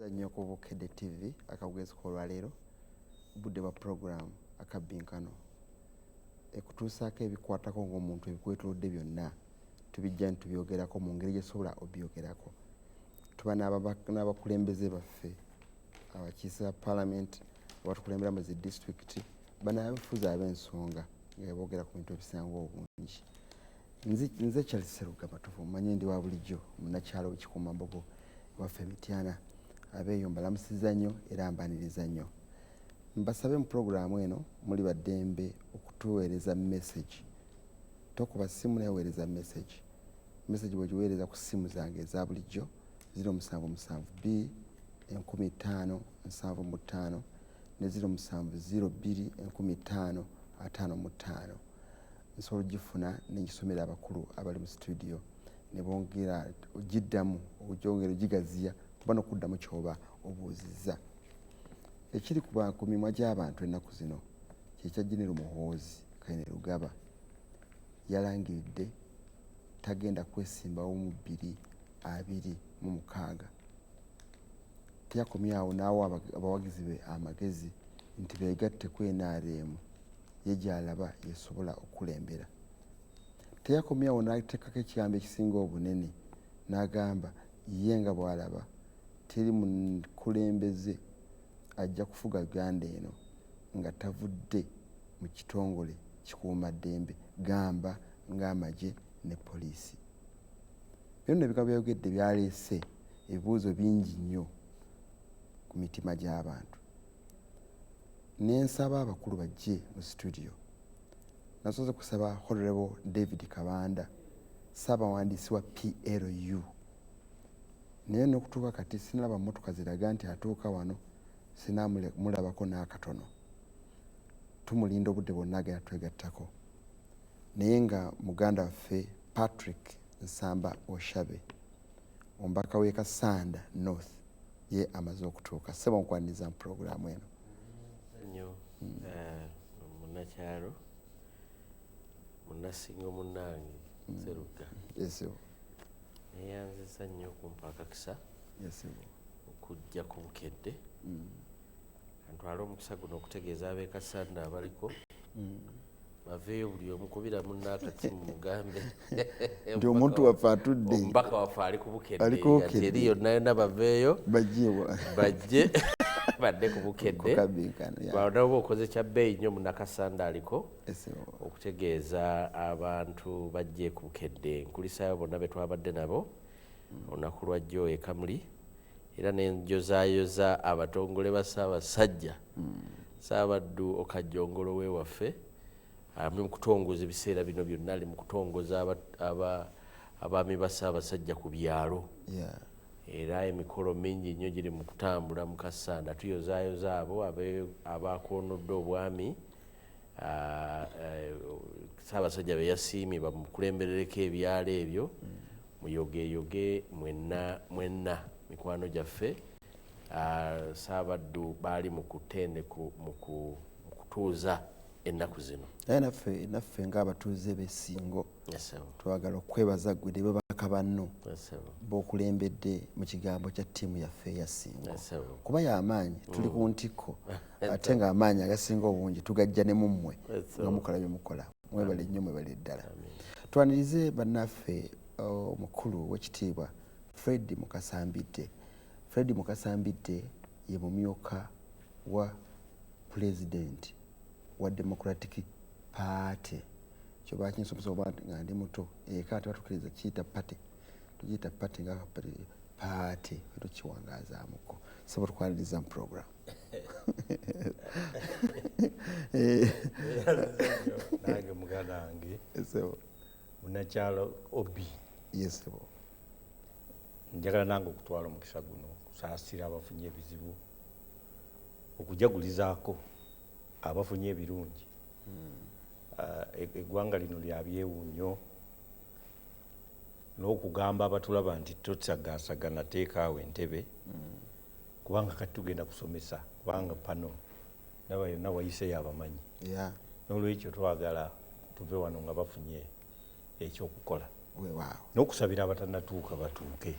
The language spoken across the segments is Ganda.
nnyo ku Bukedde TV akagezi k'olwaleero budde bwa program akabbinkano ekutuusaako ebikwatako ng'omuntu ebikwetolodde byonna tubijja ne tubyogerako mu ngeri gyesobola obyogerako. Tuba n'abakulembeze baffe abakiise ba paalamenti abatukulembera mu zi disitulikiti bannabyabufuzi ab'ensonga nga boogera ku bintu ebisinga obungi. Nze Charles Sseruga Matuvu mmanyi ndi wa bulijjo munnakyalo w'Ekikuumambogo waffe Mityana abeeyo mbalamusiza nnyo era mbaniriza nnyo. Mbasabe mu puroguraamu eno muli baddembe okutuweereza message. Tokuba ssimu naye weereza message. Message bwegiweereza ku ssimu zange eza bulijjo 077 15 75 ne 070 15 55. Nsobola ogifuna n'engisomera abakulu abali mu studio ne bongera ogiddamu ogyongera ogigaziya kuba n'okuddamu ky'oba obuuzizza. Ekiri ku mimwa gy'abantu ennaku zino kyekya General Muhoozi Kayini Rugaba yalangiridde tagenda kwesimbawo mu 2026. Teyakomyawo n'awa abawagizi be amagezi nti beegatte ku NRM ye gy'alaba yesobola okukulembera. Teyakomyawo n'ateekako ekigambo ekisinga obunene n'agamba ye nga bw'alaba teri mukulembeze ajja kufuga Uganda eno nga tavudde mu kitongole kikuumaddembe gamba ng'amagye ne poliisi. Byonna ebigambo byayogedde byaleese ebibuuzo bingi nnyo ku mitima gy'abantu. Nensaba abakulu bajje mu studio. Nasoze kusaba Honorable David Kabanda Ssaabawandiisi wa PLU. Naye n'okutuuka kati sinaba mmotoka ziraga nti atuuka wano sinamulabako n'akatono. Tumulinda obudde bwonna agenda twegattako. Naye nga muganda waffe Patrick Nsamba Oshabe omubaka w'e Kasanda North ye amaze okutuuka. Ssebo nkwaniriza mu puroguraamu eno. Nnyo munnakyalo munnasinga munnange Sseruga. Yesebo. Neyanziza nnyo okumpa akakisa okujja ku Bukedde ntwale omukisa guno okutegeeza ab'e Kasanda abaliko baveeyo buli omu kubira munnaakati mu mugambe nti omuntu waffe atudde omubaka waffe ali ku Bukedde ati eri yonna yonna baveeyo bajje badde ku Bukedde bwona oba okoze kya bbeeyi nnyo munnakasanda aliko okutegeeza abantu bajje ku Bukedde nkulisaayo bonna be twabadde nabo olunaku lwa jjo e Kamuli era n'enjozaayoza abatongole ba Ssaabasajja Ssaabaddu Okajjongolo we waffe ali mu kutongoza ebiseera bino byonna ali mu kutongoza abaami ba Ssaabasajja ku byalo era emikolo mingi nnyo giri mu kutambula mu Kasanda tuyozaayoza abo abakoonodde obwami Ssaabasajja be yasiimye bamukulemberereko ebyalo ebyo muyogeyoge mwenna mikwano gyaffe Ssaabaddu baali mu kutende mu kutuuza ennaku zino. Naffe ng'abatuuze b'essingo twagala okwebaza ggwe ne babaka banno b'okulembedde mu kigambo kya ttiimu yaffe eya Ssingo kuba y'amaanyi tuli ku ntikko ate ng'amaanyi agasinga obungi tugajja ne mu mmwe nga mukola bye mukola. Mwebale nnyo mwebale ddala. Twanirize bannaffe omukulu w'ekitiibwa Fred Mukasambidde. Fred Mukasambidde ye mumyuka wa pulezidenti wa Democratic Party. Kyoba kinsomesa oba nga ndi muto eka tebatukiriza kiyita party tugiyita party nga party tukiwangazaamuko. Sebo tukwaniriza mu program. Nange muganda wange munnakyalo Obi. Yes sebo. Njagala nange okutwala omukisa guno kusaasira abafunye ebizibu okujagulizaako abafunye ebirungi. Eggwanga lino lya byewuunyo n'okugamba abatulaba nti tosagaasagana teekaawo entebe kubanga kati tugenda kusomesa kubanga pano naba yonna wayiseyo abamanyi n'olwekyo twagala tuve wano nga bafunye ekyokukola n'okusabira abatannatuuka batuuke.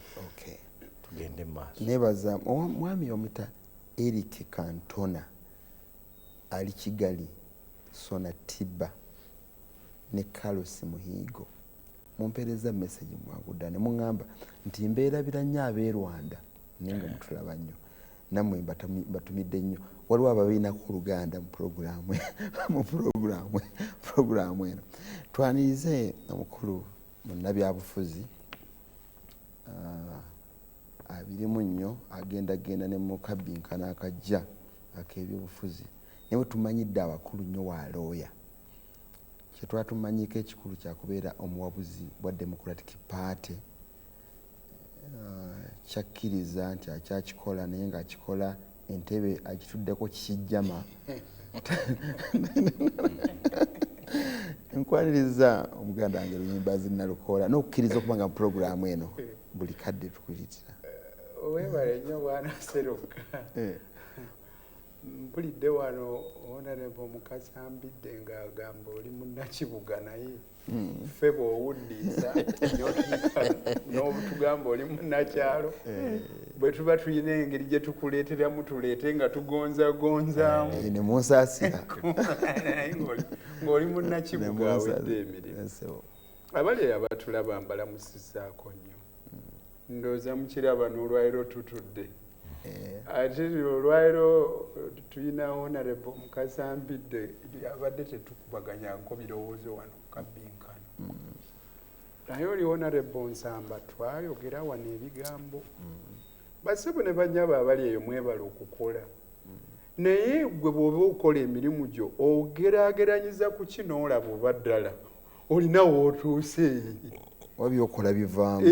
tugende maaso. Nebaza mwami omita Eric Cantona ali Kigali, Sonatibba ne Carlos Muhigo mumpereza message mwaguda ne mungamba nti mbeera biranya abe Rwanda nenga mutulaba nnyo namwe batumidde nnyo waliwo ababiina ku Luganda mu programu eno twanirize omukulu munnabyabufuzi abirimu nnyo agenda ne mu kabinkana akajja ak'ebyobufuzi naye tumanyidde abakulu nnyo wa looya kyetwatumanyiko ekikulu kyakubeera omuwabuzi bwa Democratic Party kyakkiriza nti akyakikola naye ng'akikola entebe agituddeko kijjama nkwaniriza omuganda wange Lunyimbazi Nalukoola n'okukkiriza okuba nga mu puroguramu eno buli kadde tukuyitira. Webale nnyo bwana Seruka. Mpulidde wano Honorable Mukasambidde ng'agamba oli munnakibuga naye ffe bw'owuddiza n'obutugamba oli munnakyalo bwe tuba tulina engeri gye tukuleeteramu tuleete nga tugonzagonzaamu ne munsaasira ng'oli munnakibuga awedde emirimu. Abali abatulaba mbalamusizaako nnyo. Ndowooza mukiraba n'olwaliro tutudde. Ate olwaliro tulina Honorable Mukasambidde abadde tetukubaganyako birowoozo wano ku kabinkano. Naye oli Honorable Nsamba twayogera wano ebigambo. Bassebo ne bannyabo abali eyo mwebala okukola. Naye gwe bw'oba okola emirimu gyo ogeraageranyiza ku kino olaba oba ddala olina wootuuse. Wabyokola bivaamu.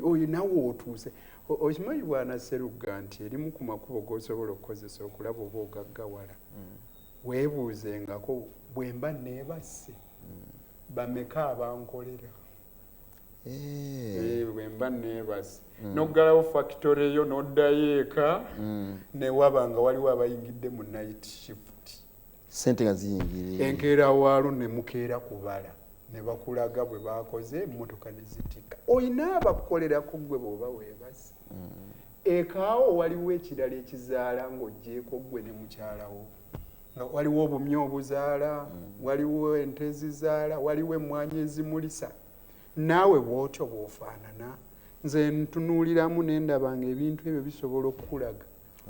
Olina wootuuse. Okimanyi bwana Seruga nti erimu ku makubo g'osobola okukozesa okulaba oba ogaggawala weebuuzengako bwe mba neebasse bameka abankolera bwe mba neebasse n'oggalawo factory eyo n'oddayo eka ne waba nga waliwo abayingidde mu night shift ssente nga ziyingire enkeera waalo ne mukeera kubala ne bakulaga bwe bakoze emmotoka ne zitika. Olina abakukolerako gwe bw'oba weebasse. Ekaawo waliwo ekirala ekizaala ng'oggyeko gwe ne mukyalawo. Waliwo obumyu obuzaala, waliwo ente ezizaala, waliwo emmwanyi ezimulisa. Naawe bw'otyo bw'ofaanana. Nze ntunuuliramu ne ndaba ng'ebintu ebyo bisobola okukulaga.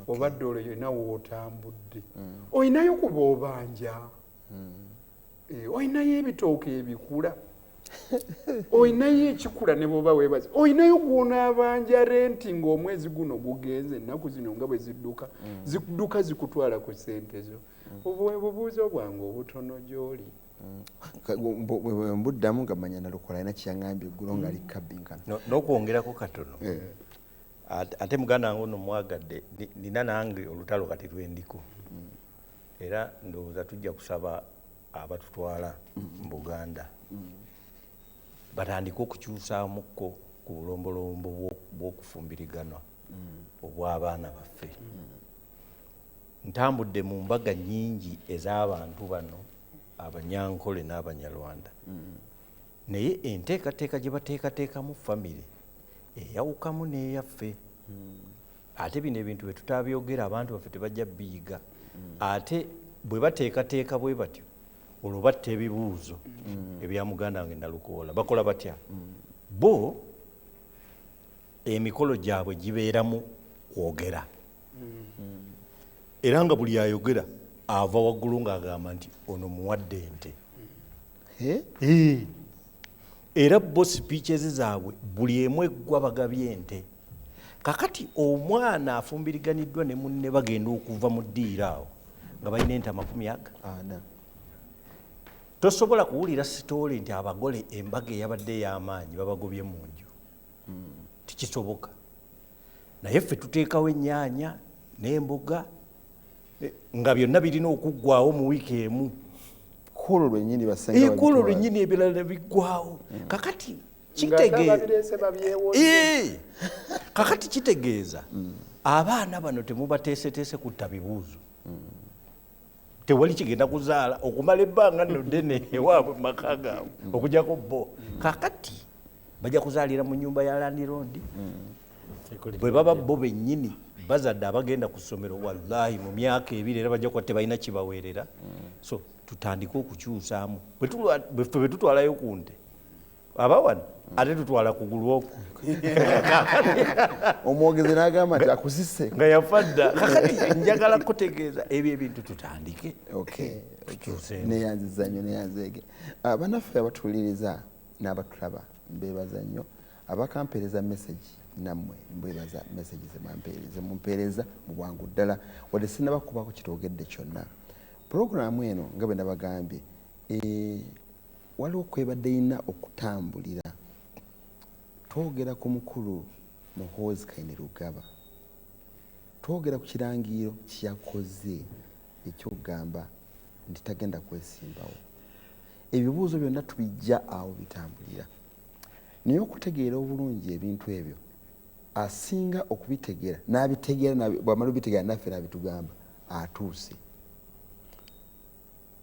Obadde olina w'otambudde. Olinayo ku b'obanja. Olinayo ebitooke ebikula. Olinayo ekikula ne bw'oba weebaze. Olinayo gw'onaabanja renti ng'omwezi guno gugenze ennaku zino nga bwe zidduka zikutwala ku ssente zo. Obubuuzo bwange obutono gy'oli. Mbuddamu nga manya Nalukoola alina kyaŋŋambye eggulo ng'ali kabinkano. N'okwongerako katono. Ate muganda wange ono mwagadde nina nange olutalo kati lwendiko. Era ndowooza tujja kusaba abatutwala mu Buganda batandika okukyusaamuko ku bulombolombo bw'okufumbiriganwa obw'abaana baffe. Ntambudde mu mbaga nnyingi ez'abantu bano Abanyankole n'Abanyarwanda naye enteekateeka gye bateekateekamu famire eyawukamu n'eyaffe. Ate bino ebintu bwe tutaabyogera abantu baffe tebajja biyiga. Ate bwe bateekateeka bwe batyo olwo batta ebibuuzo ebya muganda wange Nalukoola bakola batya bo emikolo gyabwe gibeeramu kwogera era nga buli ayogera ava waggulu ng'agamba nti ono muwadde ente era bo speeches zaabwe buli emu eggwa bagabye ente. Kakati omwana afumbiriganiddwa ne munne bagenda okuva mu ddiiro awo nga balina ente 40. Tosobola kuwulira sitoole nti abagole embaga eyabadde ey'amaanyi babagobye mu nju. Tikisoboka. Naye ffe tuteekawo ennyaanya n'emboga nga byonna birina okuggwawo mu wiiki emu. Kolo lwennyini basanga kolo lwennyini ebirala biggwawo. Kakati kakati kitegeeza abaana bano temubateeseteese kutta bibuuzo. Tewali kigenda kuzaala okumala ebbanga nno ddene ewaabwe mu maka gaabwe okugyako bo. Kakati bajja kuzaalira mu nnyumba ya Land Road bwe baba bo bennyini bazadde abagenda ku ssomero wallahi mu myaka ebiri era bajja kuba tebalina kibaweerera. So tutandike okukyusaamu bwe tutwalayo ku nte abawano ate tutwala kugulu oku omwogezi n'agamba nti akusise nga yafadda kakati njagala kutegeeza ebyo ebintu tutandike neyanziza nnyo neyanzeege bannaffe abatuwuliriza n'abatulaba mbeebaza nnyo abakampeereza message nammwe mbwebaza message zemampeereza mumpeereza mu bwangu ddala wadde sinnabakubako kitwogedde kyonna puroguramu eno nga bwe nabagambye waliwo kwebadde ina okutambulira twogera ku mukulu Muhoozi Kainerugaba twogera ku kirangiiro kyakoze ekyokugamba nti tagenda kwesimbawo ebibuuzo byonna tubijja awo bitambulira naye okutegeera obulungi ebintu ebyo asinga okubitegeera n'abitegeera bw'amala obitegeera naffe n'abitugamba atuuse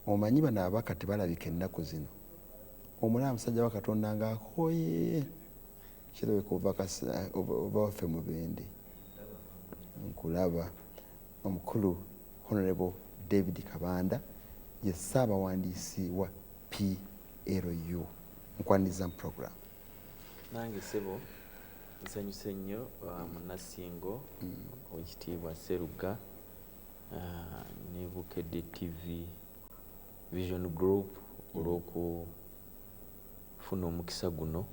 omanyi bano abaka tebalabika ennaku zino omulala musajja wa Katonda ng'akooye kirabika ova waffe mu Bende nkulaba omukulu Honorable David Kabanda ye Ssaabawandiisi wa PLU nkwaniriza mu program. Nange sebo nsanyuse nnyo Munnasingo Oweekitiibwa Sseruga ne Bukedde TV Vision Group olw'okufuna omukisa guno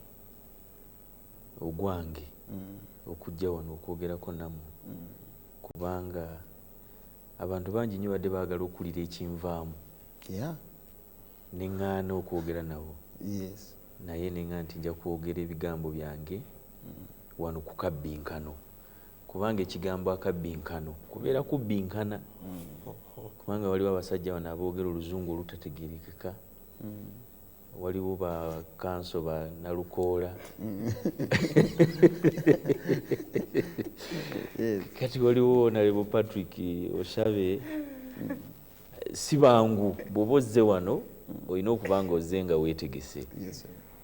ogwange okujja wano okwogerako nammwe kubanga abantu bangi nnyo badde baagala okuwulira ekinvaamu neŋŋaana okwogera nabo naye neŋŋa nti nja kwogera ebigambo byange wano ku kabbinkano kubanga ekigambo akabbinkano kubeera kubbinkana kubanga waliwo abasajja bano aboogera oluzungu olutategeerekeka waliwo ba kanso ba Nalukoola kati waliwo Honorable Patrick Oshabe si bangu bw'oba ozze wano olina okuba nga ozze nga weetegese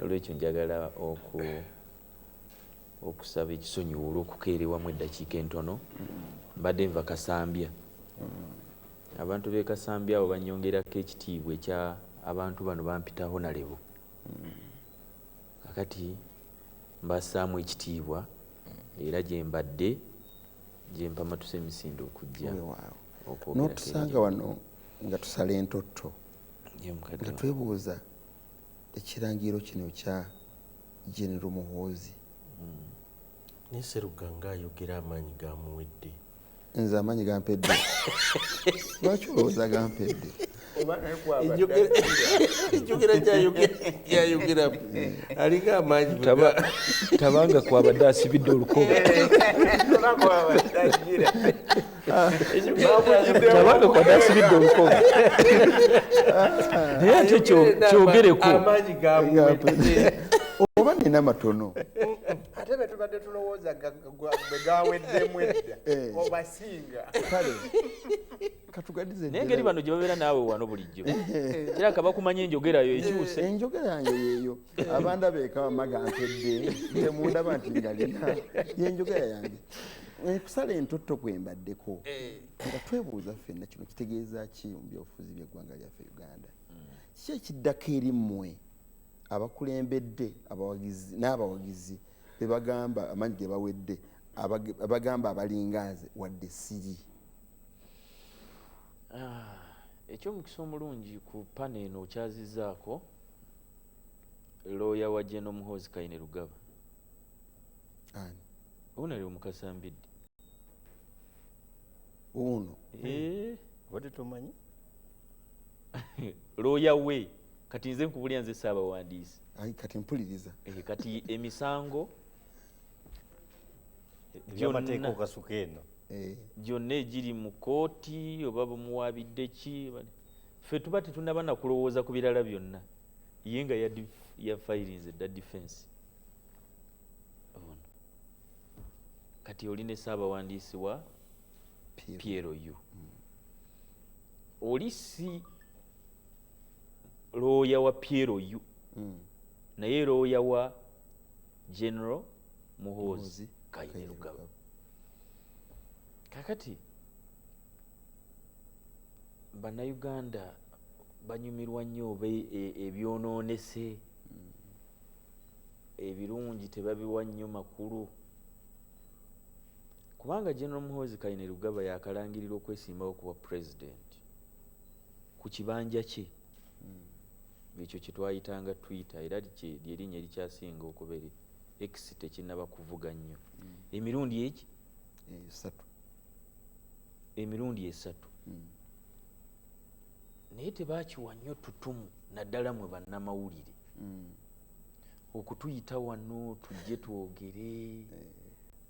olwekyo njagala okusaba ekisonyiwo olw'okukeerewamu eddakiika entono mbadde nva Kasambya abantu b'e Kasambya abo bannyongerako ekitiibwa ekya abantu bano bampita Honorable kakati mbassaamu ekitiibwa era gye mbadde gye mpamatuse emisinde okujja n'otusanga wano nga tusala entotto nga twebuuza ekirangiro kino kya General Muhoozi ne Sseruga ng'ayogera amaanyi gamuwedde nze amaanyi gampedde lwaki olowooza gampedde enjogera gyayogeramu alinga amaanyi tabanga kwabadde asibidde olukoba tabanga kwabadde asibidde olukoba naye ate kyogereko amaanyi gamuwedde oba nina matono ate betubadde tulowooza begawedemu edda obasinga kale katugadize naye ngeri bano gye babeera naawe wano bulijjo kiraka bakumanya enjogerayo ekyuse enjogera yange yeeyo abanda beeka bamagampedde temundaba nti ngalina yenjogera yange kusala entotto kwembaddeko nga twebuuza ffenna kino kitegeeza ki mu byobufuzi by'eggwanga lyaffe Uganda ki ekiddako eri mmwe abakulembedde abawagizi n'abawagizi bebagamba amanyi ge bawedde abagamba abalingaaze wadde siri ekyomukisa omulungi ku pana eno okyazizzaako looya wa General Muhoozi Kainerugaba onali omukasambidde ono wadde tomanyi looya we kati nze nkubulya nze Ssaabawandiisi kati mpuliriza kati emisango byamateeka okasuka eno gyonna egiri mu kooti oba bamuwaabidde ki ffe tuba tetunaba nakulowooza ku birala byonna ye nga yafayirinze dda defense kati oli ne Ssaabawandiisi wa PLU oli si looya wa PLU naye looya wa General Muhoozi Kainerugaba. Kakati bannayuganda banyumirwa nnyo ebyonoonese ebirungi tebabiwa nnyo makulu kubanga General Muhoozi Kainerugaba yakalangirira okwesimbawo kuba president ku kibanja kye ekyo kye twayitanga Twitter era ly'erinnya erikyasinga okuba X tekinnaba kuvuga nnyo emirundi eki emirundi esatu naye tebakiwa nnyo ttutumu naddala mwe bannamawulire okutuyita wano tujje twogere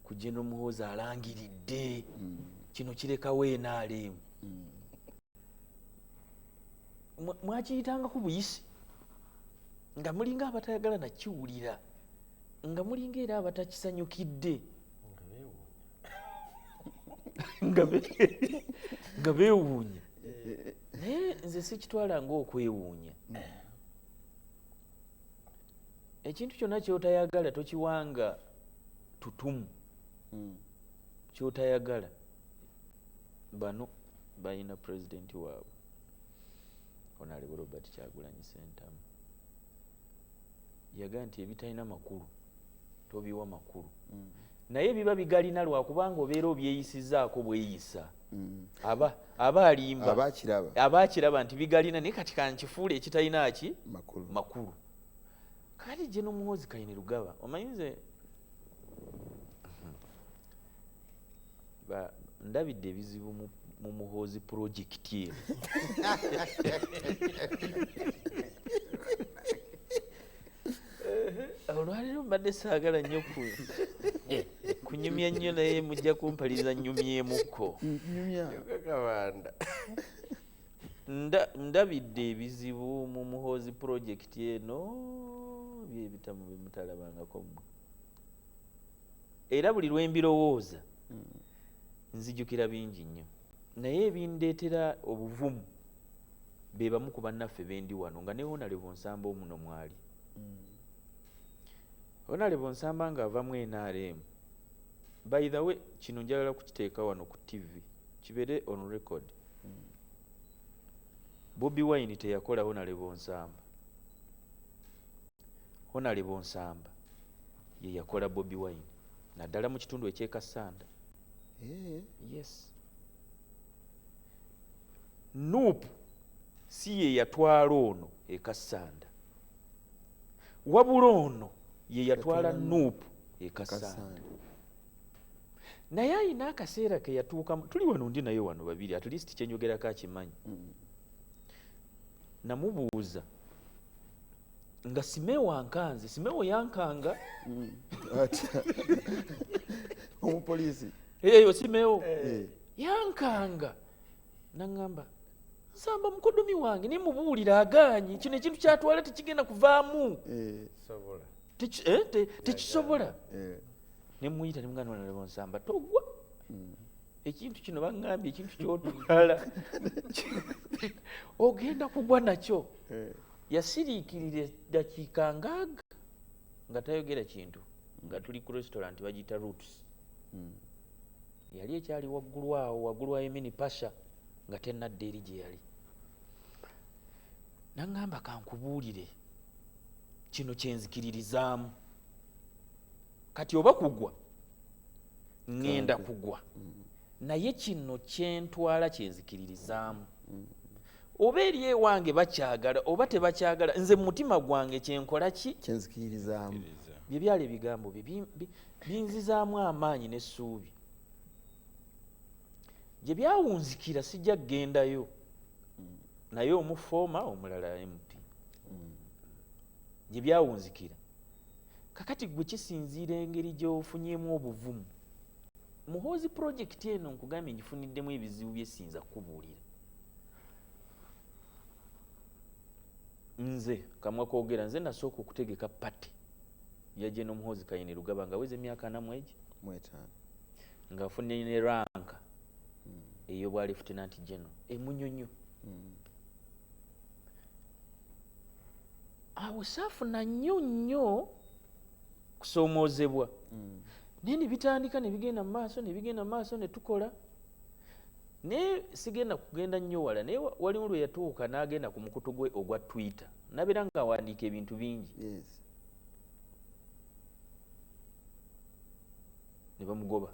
ku General Muhoozi alangiridde kino kirekawo NRM mwakiyitangako buyisi nga mulinga abatayagala nakiwulira nga mulinga era abatakisanyukidde nga beewuunya naye nze sikitwala ng'okwewuunya ekintu kyonna kyotayagala tokiwanga tutumu kyotayagala bano balina pulezidenti waabwe Honorable Robert Kyagulanyi Ssentamu yagaa nti ebitalina makulu tobiwa makulu naye biba bigalina lwakubanga obeera obyeyisizaako bweyisa aba alimba abakiraba nti bigalina naye kati kankifuula ekitalina ki makulu kati General Muhoozi Kainerugaba omanyize ndabidde ebizibu mu Muhoozi project eno olwaliro mbadde saagala nnyo kunyumya nnyo naye mujja kumpaliriza nnyumyemukko kabanda ndabidde ebizibu mu Muhoozi project eno byebitamu bemutalabangako mmwe era buli lwe mbirowooza nzijukira bingi nnyo naye ebindeetera obuvumu be bamu ku bannaffe bendi wano nga ne Honorable Nsamba omuno mwali Honorable Nsamba ng'avamu NRM by the way kino njagala kukiteeka wano ku TV kibeere on record Bobi Wine teyakola Honorable Nsamba Honorable Nsamba ye yakola Bobi Wine naddala mu kitundu ekyekasanda yes Nuupu si ye yatwala ono ekasanda wabula ono ye yatwala Nuupu ekasanda naye ayina akaseera ke yatuukamu tuli wano ndi naye wano babiri at least kyenyogerako akimanyi namubuuza nga Simewo ankanze Simewo yankanga omupoliisi eyo Simewo yankanga nangamba Nsamba mukodomi wange nimubuulira agaanyi kino ekintu kyatwala tekigenda kuvaamu tekisobola nemuyita nemugana Honorable Nsamba togwa ekintu kino bangambye ekintu kyotwala ogenda kugwa nakyo yasiriikirira dakiika ngaaga nga tayogera kintu nga tuli ku restaurant bagiyita Roots yali ekyali waggulu awo waggulu wa Emini Pasha nga tennadda eri gye yali nangamba kankubuulire kino kyenzikiririzaamu kati oba kugwa ngenda kugwa naye kino kyentwala kyenzikiririzaamu oba eri ewange bakyagala oba tebakyagala nze mu mutima gwange kyenkola ki kyenzikiririzaamu bye byali ebigambo binzizaamu amaanyi n'essuubi gye byawunzikira sijja kgendayo naye omufooma omulala MP gye byawunzikira kakati gwe kisinziira engeri gy'ofunyemu obuvumu Muhoozi project eno nkugambye ngifuniddemu ebizibu byesinza kukubuulira nze kamwa koogera nze nasooka okutegeka pati ya General Muhoozi Kainerugaba nga weze emyaka 4 nga afunye ne ranka ey'obwa Lieutenant General emunyonyo awo saafuna nnyo kusoomoozebwa nene bitandika ne bigenda mu maaso ne tukola ne sigenda kugenda nnyo wala naye walimu lwe yatuuka n'agenda ku mukutu gwe ogwa Twitter nabeera nga awandiika ebintu bingi ne bamugoba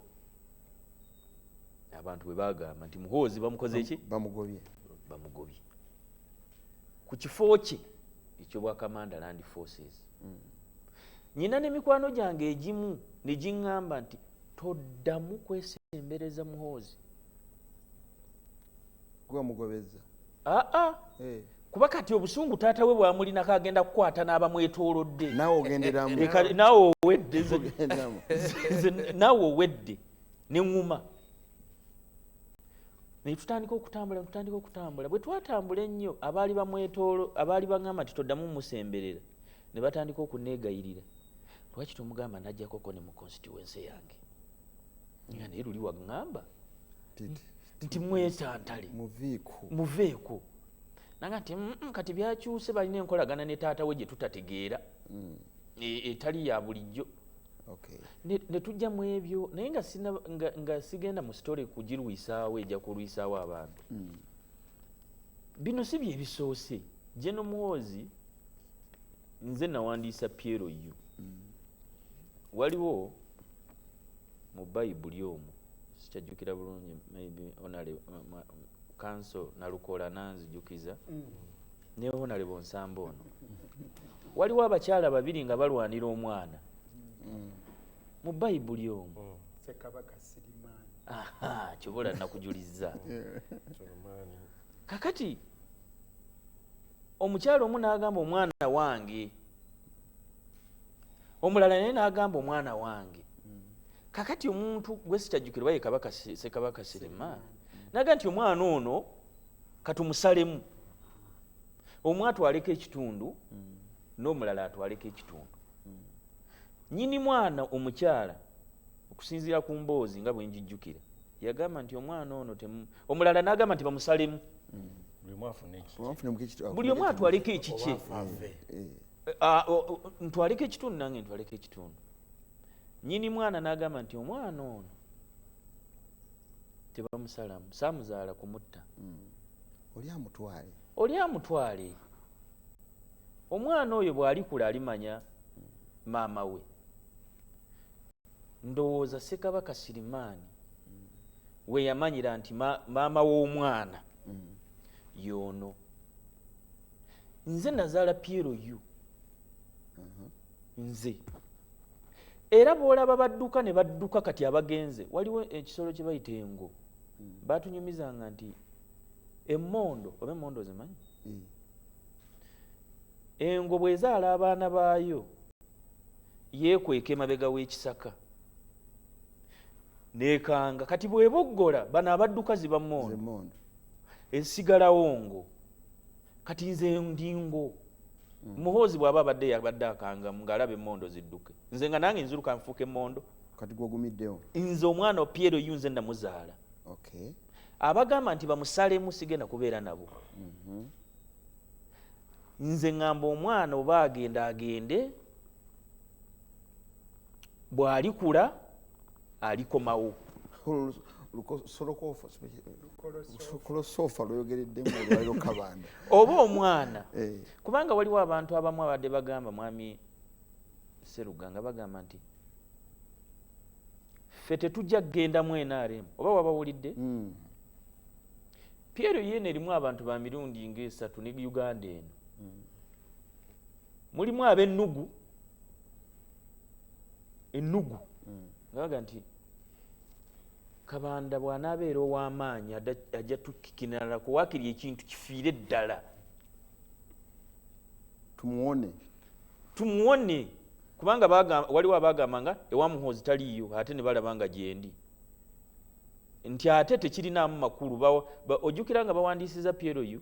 abantu bwe bagamba nti Muhoozi bamukoze ki bamugobye ku kifo kye eky'obwakamanda Land Forces. Nyina n'emikwano gyange egimu ne giŋŋamba nti toddamu kwesembereza Muhoozi gwamugobeza kuba kati obusungu taata we bwamulinako agenda kukwata n'abamwetoolodde naawe owedde neŋŋuma naye tutandika okutambula bwe twatambula ennyo abaali baŋŋamba nti toddamu musemberera ne batandika okuneegayirira lwaki tomugamba najjakoko ne mu constituency yange nga naye luli waŋŋamba nti mwetantale muveeko nanga nti kati byakyuse balina enkolagana ne taata we gye tutategeera etali ya bulijjo ne tujja mu ebyo naye nga sigenda mu sitole kugirwisaawo ejja kulwisaawo abantu bino si bye bisoose General Muhoozi nze nawandiisa Piero Yu waliwo mu Bayibuli omwo sikyajjukira bulungi maybe onale kanso Nalukola nanzijukiza ne onale Bonsamba ono waliwo abakyala babiri nga balwanira omwana mu Bayibuli omwo Ssekabaka Sirimaani kibola nakujuliza kakati omukyala omu n'agamba omwana wange omulala naye n'agamba omwana wange kakati omuntu gwe sikyajjukira baye Ssekabaka Sirimaani naga nti omwana ono katumusalemu omu atwaleko ekitundu n'omulala atwaleko ekitundu nyini mwana omukyala okusinziira ku mboozi nga bwe njijjukira yagamba nti omwana ono omulala n'agamba nti bamusalemu buli omu atwaleko ekikye ntwaleko ekitundu nange ntwaleko ekitundu nyini mwana n'agamba nti omwana ono tebamusalamu saamuzaala kumutta oli amutwale omwana oyo bw'alikula alimanya maama we ndowooza Ssekabaka Sirimaani we yamanyira nti maama w'omwana y'ono nze nazaala Piero Yu nze era bw'olaba badduka ne badduka kati abagenze waliwo ekisolo kye bayita engo batunyumizanga nti emmondo oba emmondo zimanyi engo bwezaala abaana baayo yeekweka emabega w'ekisaka neekanga kati bweboggola bano abadduka ziba mmondo esigalawo ngo kati nze ndingo Muhoozi bw'aba abadde akangamu ng'alaba emmondo zidduke nze nga nange nziruka nfuuka emmondo kati gwogumiddewo nze omwana wa Piero Yu nze namuzaala abagamba nti bamusalemu sigenda kubeera nabo nze ngamba omwana oba agende bw'alikula alikomawo kolosofa lweyogereddemu olwaliro Kabanda oba omwana kubanga waliwo abantu abamu abadde bagamba mwami Sseruganga bagamba nti ffe tetujja kgendamu NRM oba wabawulidde Piero yene erimu abantu ba mirundi ng'esatu ne Uganda eno mulimu ab'ennugu ngaga nti Kabanda bw'anaabeera ow'amaanyi ajja tukikinala kuwaakiri ekintu kifiire ddala tumuwone kubanga waliwo abagamba nga ewa Muhoozi taliiyo ate ne balaba nga gyendi nti ate tekirinaamu makulu ojjukira nga bawandiisiza Piero Yu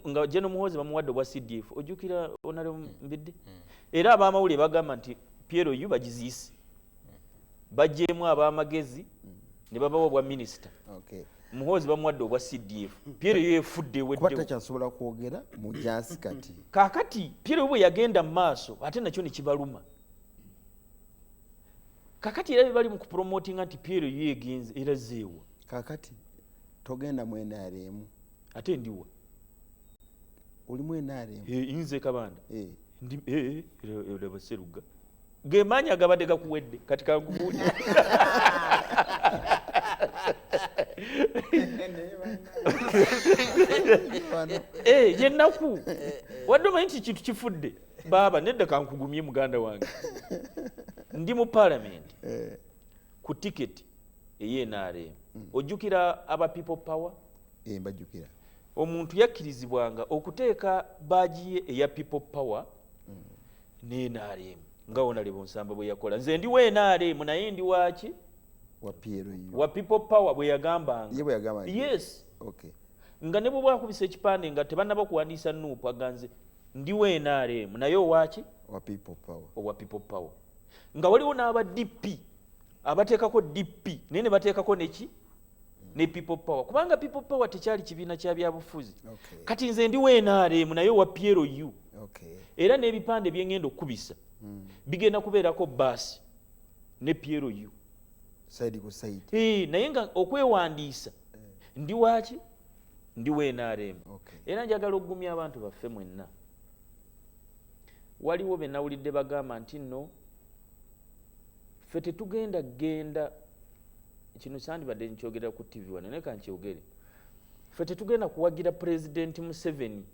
nga General Muhoozi bamuwadde obwa CDF ojjukira onale mbidde era ab'amawulire bagamba nti Piero Yu bagiziise bajjeemu ab'amagezi ne babawa obwa minisita Muhoozi bamuwadde obwa CDF Piero Yu efudde kuba takyasobola kwogera mu jansi kati kaakati Piero Yu bwe yagenda mu maaso ate nakyo ne kibaluma kakati era bali mu kupromotinga nti Pierre yegenze era zeewa kakati togenda mu NRM ate ndiwa oli mu NRM inze Kabanda ndi olaba Sseruga gemanya agabadde gakuwedde kati kankubuulira yennaku wadde omanyi nti kintu kifudde baaba nedda kankugumye muganda wange ndi mu parliament ku tiketi ey'NRM ojjukira aba people power mbajjukira omuntu yakkirizibwanga okuteeka baaji ye eya people power ne NRM nga Honorable Nsamba bwe yakola nze ndi wa NRM naye ndi waki wa people power bwe yagambanga yes okay nga ne bwe bwakubisa ekipande nga tebannaba kuwandiisa nuupu aganze ndi wa NRM naye owaki owa people power nga waliwo n'aba DP abateekako DP naye ne bateekako neki ne people power kubanga people power tekyali kibiina kya byabufuzi kati nze ndi wa NRM naye owa PLU era n'ebipande byengenda okukubisa bigenda kubeerako baasi ne PLU side ku side naye nga okwewandiisa ndi waki ndi wa NRM era njagala okugumya abantu baffe mwenna waliwo be nawulidde bagamba nti nno ffe tetugenda genda kino sandibadde nkyogerera ku TV wano naye kankyogere ffe tetugenda kuwagira President Museveni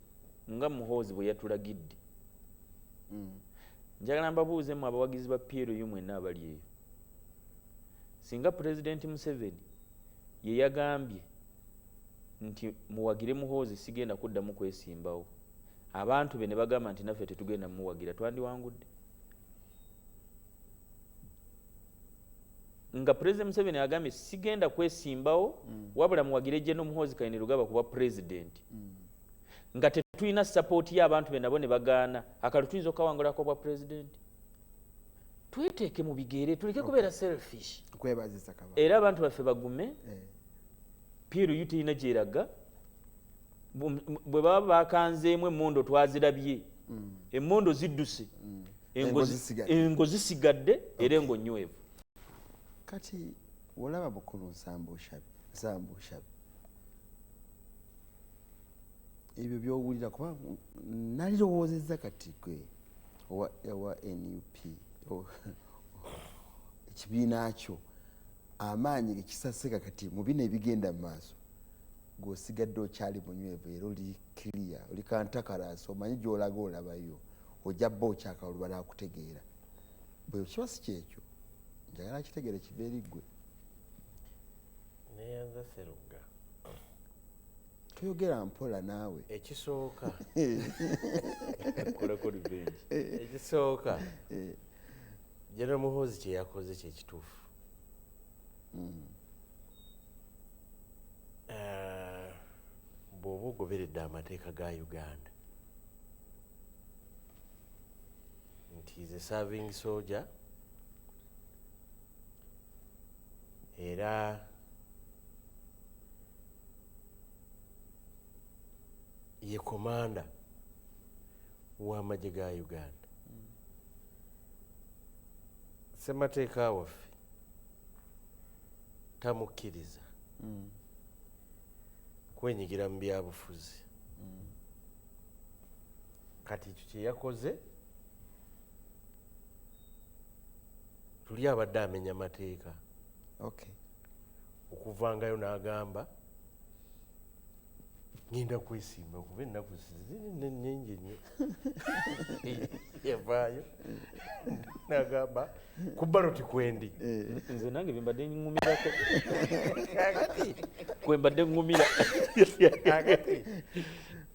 nga Muhoozi bwe yatulagidde njagala mbabuuzemu abawagizi ba PLU mwenna abali eyo singa President Museveni ye yagambye nti muwagire Muhoozi sigenda kuddamu kwesimbawo abantu be ne bagamba nti naffe tetugenda muwagira twandiwangudde nga President Museveni agambye sigenda kwesimbawo wabula muwagire General Muhoozi Kainerugaba kuba president nga tetulina support y'abantu be nabo ne bagaana akalu tuyinza okawangulako bwa president tweteeke mu bigere tuleke kubeera selfish kwebazisa kaba era abantu baffe bagume PLU tulina gyeraga bwe baba bakanzeemu emmondo twazirabye emmondo zidduse engo zisigadde era engo nywevu kati olaba bukulu Nsamba Oshabe ebyo byowulira kuba nalirowoozezza kati gwe owa NUP ekibiina kyo amaanyi gekisaseka kati mu bino ebigenda mu maaso gw'osigadde okyali munywevu era oli clear oli kantakalaasi omanyi gy'olaga olabayo ojja bba okyakaluba n'akutegeera bwe kiba si kyekyo njagala kitegeere kibeeri ggwe neyanza Sseruga toyogera mpola naawe ekisooka ekisooka General Muhoozi kye yakoze kye kituufu bw'oba ogoberedde amateeka ga Uganda nti ze serving soldier era ye komanda w'amagye ga Uganda ssemateeka waffe tamukkiriza kwenyigira mu byabufuzi kati ekyo kye yakoze tuli abadde amenya mateeka okuvangayo n'agamba ngenda kwesimba kuba ennaku nnyingi nnyo yavaayo n'agamba ku baloti kwendi nze nange bembadde nŋumirako kwembadde nŋumira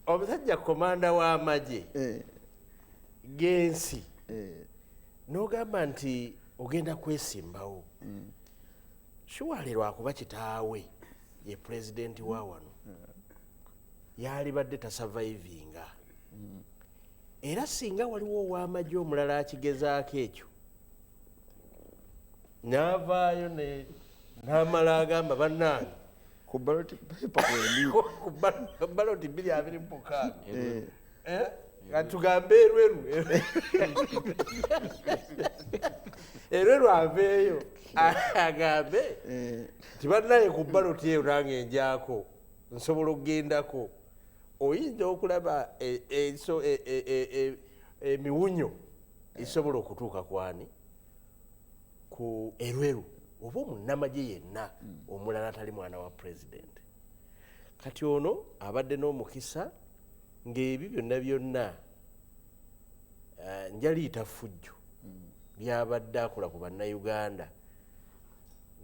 omusajja komanda w'amagye g'ensi n'ogamba nti ogenda kwesimbawo shuwale lwakuba kitaawe ye pulezidenti wa wano yalibadde tasurvivinga era singa waliwo ow'amagye omulala akigezaako ekyo n'avaayo n'amala agamba bannange ku baloti paper ku baloti 226 Tugambe Erweru aveeyo agambe tibanaye ku ballot eyo nange njako nsobola okugendako oyinza okulaba emiwunyo isobola okutuuka kwani ku Erweru oba omunnamagye yenna omulala atali mwana wa president. Kati ono abadde n'omukisa ng'ebyo byonna njaliyita ffujjo lyabadde akola ku bannayuganda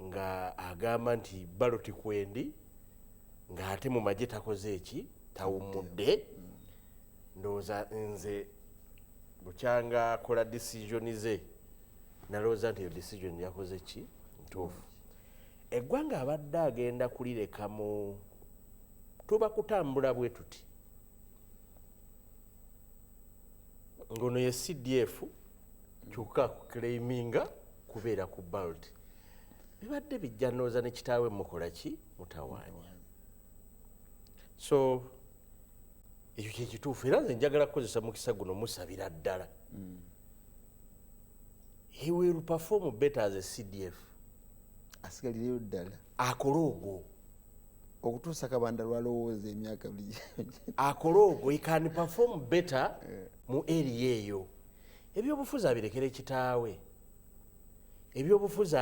nga agamba nti ballot kwendi ng'ate mu magye takoze eki tawummudde. Ndowooza nze bukyanga akola decision ze nalowooza nti eyo decision yakoze ki ntuufu. Eggwanga abadde agenda kulireka mu tuba kutambula bwe tuti ngono ye CDF kyokka kuclaiminga kubeera ku ballot bibadde bijja ndowooza ne kitaawe mukola ki mutawaanya. So ekyo kyekituufu era nze njagala kukozesa mukisa guno musabira ddala he will perform better as a CDF asigalireyo ddala akole ogwo okutuusa Kabanda lwalowooza emyaka akole ogwo he can perform better mu area eyo. Ebyobufuzi abirekere kitaawe ebyobufuzi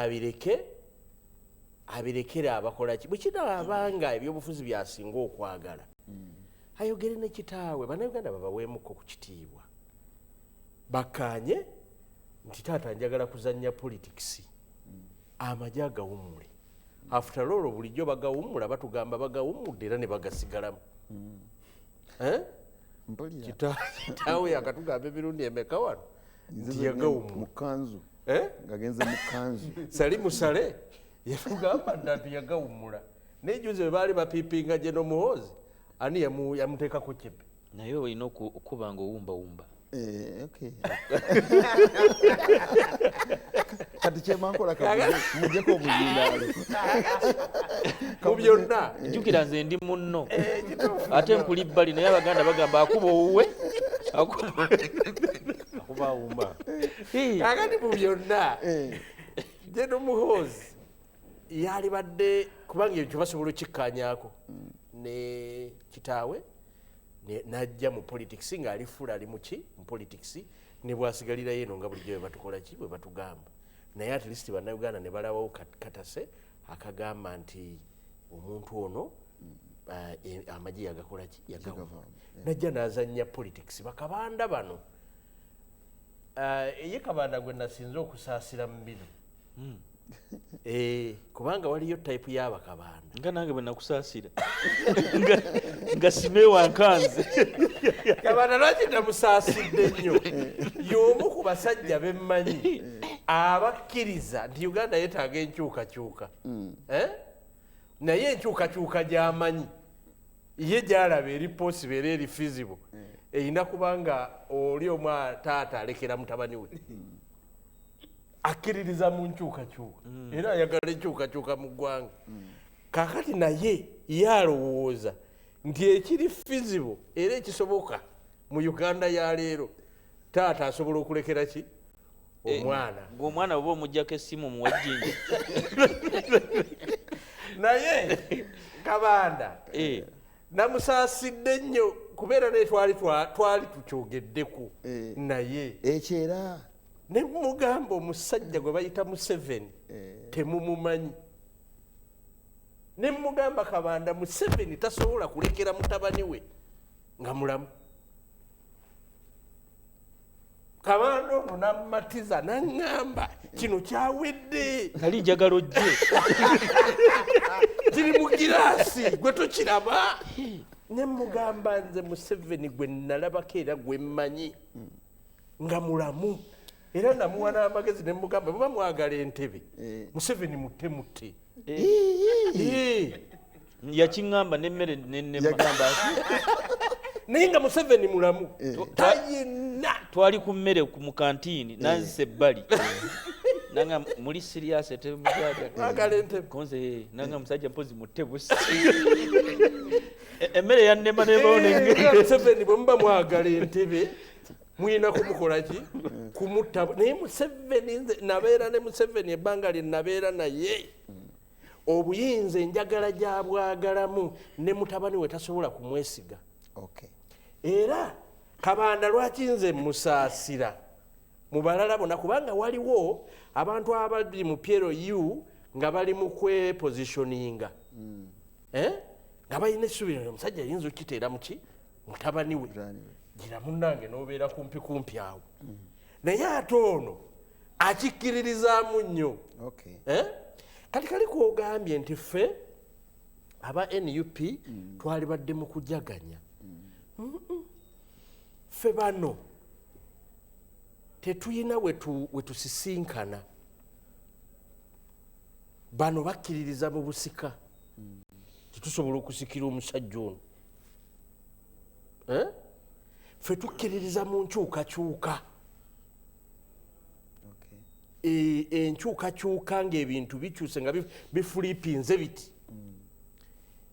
abirekere abakola ki bwe kinaabanga ebyobufuzi byasinga okwagala ayogere ne kitaawe. Bannayuganda babaweemuko ku kitiibwa bakkaanye nti taata njagala kuzannya politics amagye agawummule. After all bulijjo bagawummula batugamba bagawummudde era ne bagasigalamu. Kitaawe yakatugamba emirundi emeka wano nti yagawummula mukanzu ngagenze mukanzu sali musale yatugamba nti yagawummula nejuze bwe baali bapiipinga gye n'omuhoozi ani yamuteekako kyepe naye olina okuba nga owumbawumba. Okay. Kati kyemankola kamujeko omuzindaalo mu byonna njukira nze ndi munno ate nkuli bbali naye Abaganda bagamba akuba owuwe akuba awumba kakati mu byonna gye n'omuhoozi yali badde kubanga ekyo basobola okikkaanyaako ne kitaawe najja mu politics ng'ali fula ali muki mu politics ne bwasigalira yeno nga bulijjo batukola ki bwe batugamba naye at least bannayuganda ne balabawo katase akagamba nti omuntu ono amagye yagakola ki yagava najja n'azannya politics bakabanda bano ye Kabanda gwe nasinze okusaasira mu bino kubanga waliyo type y'Abakabanda nga nange bwe nakusaasira nga sime wankanze Kabanda lwaki namusaasidde nnyo y'omu ku basajja bemmanyi abakkiriza nti Uganda yeetaaga enkyukakyuka naye enkyukakyuka gy'amanyi ye gy'alaba eri possible era eri feasible eyina kubanga oli omu taata alekera mutabani we akkiririza mu nkyukakyuka era ayagala enkyukakyuka mu ggwanga. Kakati naye yalowooza nti ekiri feasible era ekisoboka mu Uganda ya leero taata asobola okulekera ki omwana ng'omwana oba omuggyako essimu muwajjinja naye Kabanda namusaasidde nnyo kubeera naye twali tukyogeddeku naye ekyera ne mugamba omusajja gwe bayita Museveni temumumanyi ne mugamba Kabanda Museveni tasobola kulekera mutabani we nga mulamu. Kabanda ono namatiza naŋŋamba kino kyawedde kali njagala ojje kiri mu giraasi gwe tokiraba ne mugamba nze Museveni gwe nalabako era gwe mmanyi nga mulamu era namuwa n'amagezi ne mugamba bwe bamwagala entebe Museveni mutte yakiŋŋamba n'emmere nennema naye nga Museveni mulamu tayina twali ku mmere mu kantiini nanzisa ebbali nanga muli serious mwagala entebe konze nanga musajja mpozi mutte busi emmere yannema ne boone Museveni bwe muba mwagala entebe mwina kumukola ki kumutta naye Museveni nze nabeera ne Museveni ebbanga lye nabeera naye obuyinza enjagala gyabwagalamu ne mutabani we tasobola kumwesiga. Era Kabanda lwaki nze musaasira mu balala bonna kubanga waliwo abantu abali mu PLU nga bali mu kwepositioninga nga balina essuubi omusajja ayinza okukiteera muki mutabani we gira munnange n'obeera kumpi awo naye ate ono akikkiririzaamu nnyo. Kati kali kwogambye nti ffe aba NUP twali badde mu kujaganya ffe bano tetuyina wetusisinkana bano bakkiririza mu busika tetusobola okusikira omusajja ono ffe tukkiririza mu nkyukakyuka enkyukakyuka ng'ebintu bikyuse nga bifulipinze biti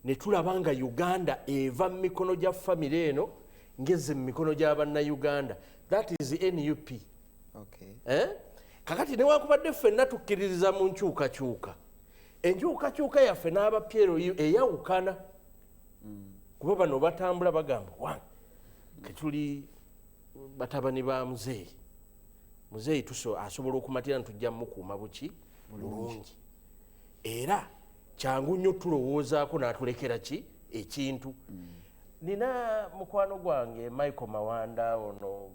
ne tulaba nga Uganda eva mu mikono gya famire eno ngeze mu mikono gy'abannayuganda. That is NUP. Kakati newankubadde ffenna tukkiririza mu nkyukakyuka enkyukakyuka yaffe n'aba PLU eyawukana kuba bano batambula bagamba wange ketuli batabani ba muzeeyi asobola okumatira ntujja mukuuma buki bulungi era kyangu nnyo tulowoozaako n'atulekera ki ekintu. Nina mukwano gwange Michael Mawanda ono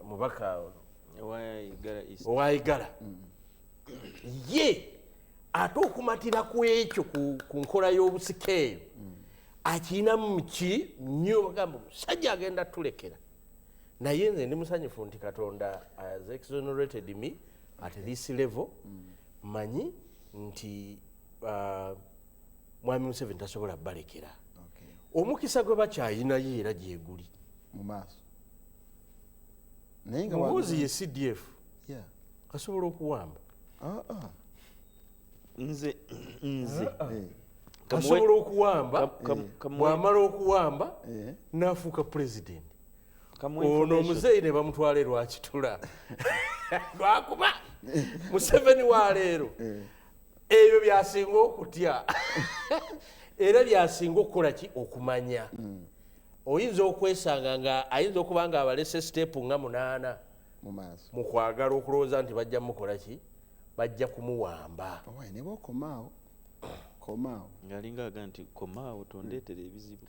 mubaka owaigala ye ate okumatira ku ekyo ku nkola y'obusika eyo akinamu ki nnyo bagamba omusajja agenda tulekera naye nze ndi musanyufu nti Katonda has exonerated me at this level manyi nti Mwami Museveni tasobola balekera omukisa gwe bakyayina ye era gyeguli mu maaso mubuuzi ye CDF asobola okuwamba nze asobola okuwamba bw'amala okuwamba n'afuuka president ono omuzeeyi ne bamutwale lwakitula lwakuba Museveni wa leero ebyo byasinga okutya era byasinga okukola ki okumanya oyinza okwesanga nga ayinza okuba nga abalese step nga 8 mu kwagala okulowooza nti bajja mukola ki bajja kumuwamba ne bokomaawo ngalinga aga nti komaawo tondeetera ebizibu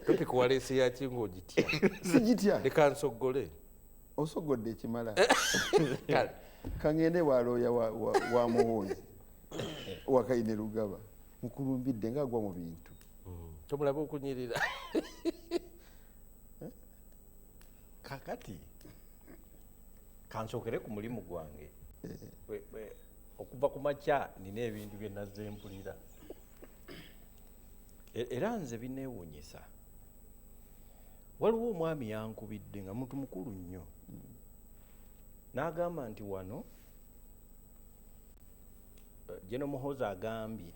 topic waleese yaki ng'ogitya sigitya leka nsogole osogodde ekimala kangende walooya wa muwunzi wakaine Lugaba mukulumbidde ngaagwa mu bintu tomulaba okunyirira kakati kansokere ku mulimu gwange okuva ku makya nina ebintu bye nazze mpulira era nze bineewuunyisa. Waliwo omwami yankubidde nga muntu mukulu nnyo n'agamba nti wano General Muhoozi agambye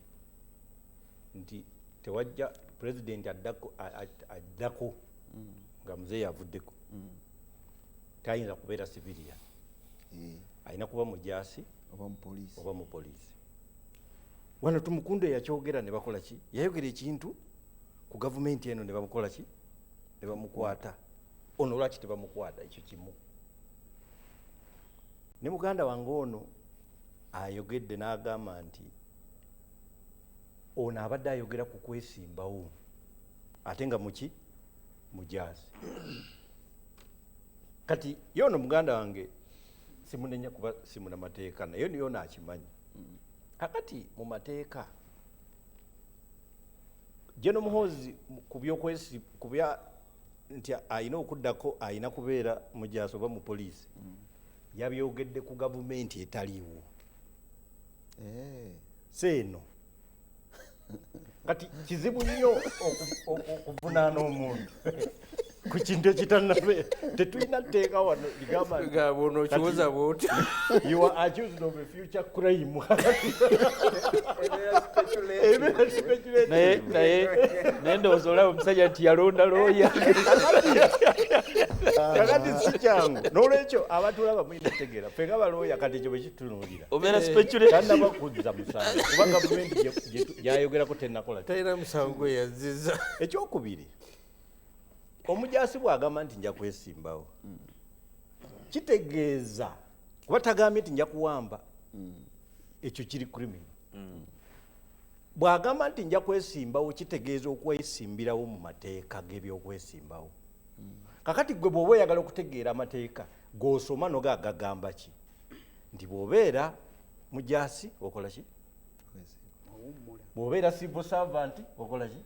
nti tewajja pulezidenti addako nga muzeeyi avuddeko tayinza kubeera civilian alina kuba mujaasi oba mu poliisi. Wano Tumukunde yakyogera ne bakola ki yayogera ekintu ku gavumenti eno ne bamukola ki ne bamukwata ono lwaki tebamukwata ekyo kimu. Ne muganda wange ono ayogedde n'agamba nti ono abadde ayogera ku kwesimbawo ate nga muki mujaasi. Kati yono muganda wange simunenya kuba simuna mateeka naye yona akimanyi. Kakati mu mateeka General Muhoozi kubya nti ayina okuddako ayina kubeera mujaasi oba mu poliisi yabyogedde ku gavumenti etaliiwo seeno kati kizibu nnyo okuvunaana omuntu ku kintu ekitanabe tetulina tteeka wano ligamba onokiwoza bwoti you are accused of a future crime naye ndowooza olaba omusajja nti yalonda looya kakati si kyangu n'olwekyo abatulaba mulina tegeera ffe nga balooya kati ekyo bwe kitunuulira obeera speculation tannaba kuzza musango kuba gavumenti gyayogerako tennakola talina musango yazizza. Ekyokubiri, omujaasi bw'agamba nti nja kwesimbawo kitegeeza kuba tagambye nti nja kuwamba ekyo kiri criminal. Bw'agamba nti nja kwesimbawo kitegeeza okwesimbirawo mu mateeka g'ebyokwesimbawo. Kakati gwe bw'oba oyagala okutegeera amateeka g'osoma nogagamba ki nti bw'obeera mujaasi okola ki, bw'obeera civil servant okola ki,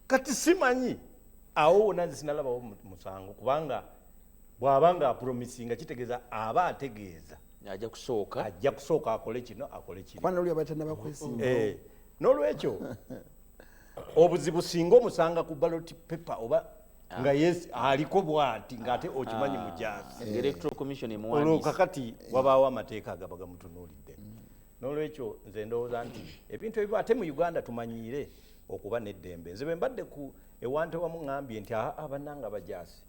kati simanyi awo wonna nze sinalabawo musango kubanga bw'aba nga apromisinga kitegeeza aba ategeeza ajja kusooka akole kino akole kino. N'olwekyo obuzibu singa omusanga ku ballot paper oba nga yes aliko bwati ng'ate okimanyi mujaasi electoral commission olwo kakati wabaawo amateeka agaba gamutunuulidde. N'olwekyo nze ndowooza nti ebintu ebiba ate mu Uganda tumanyiire okuba n'eddembe. Nze bwe mbadde ku ewante wamu ŋŋambye nti abannanga bajaasi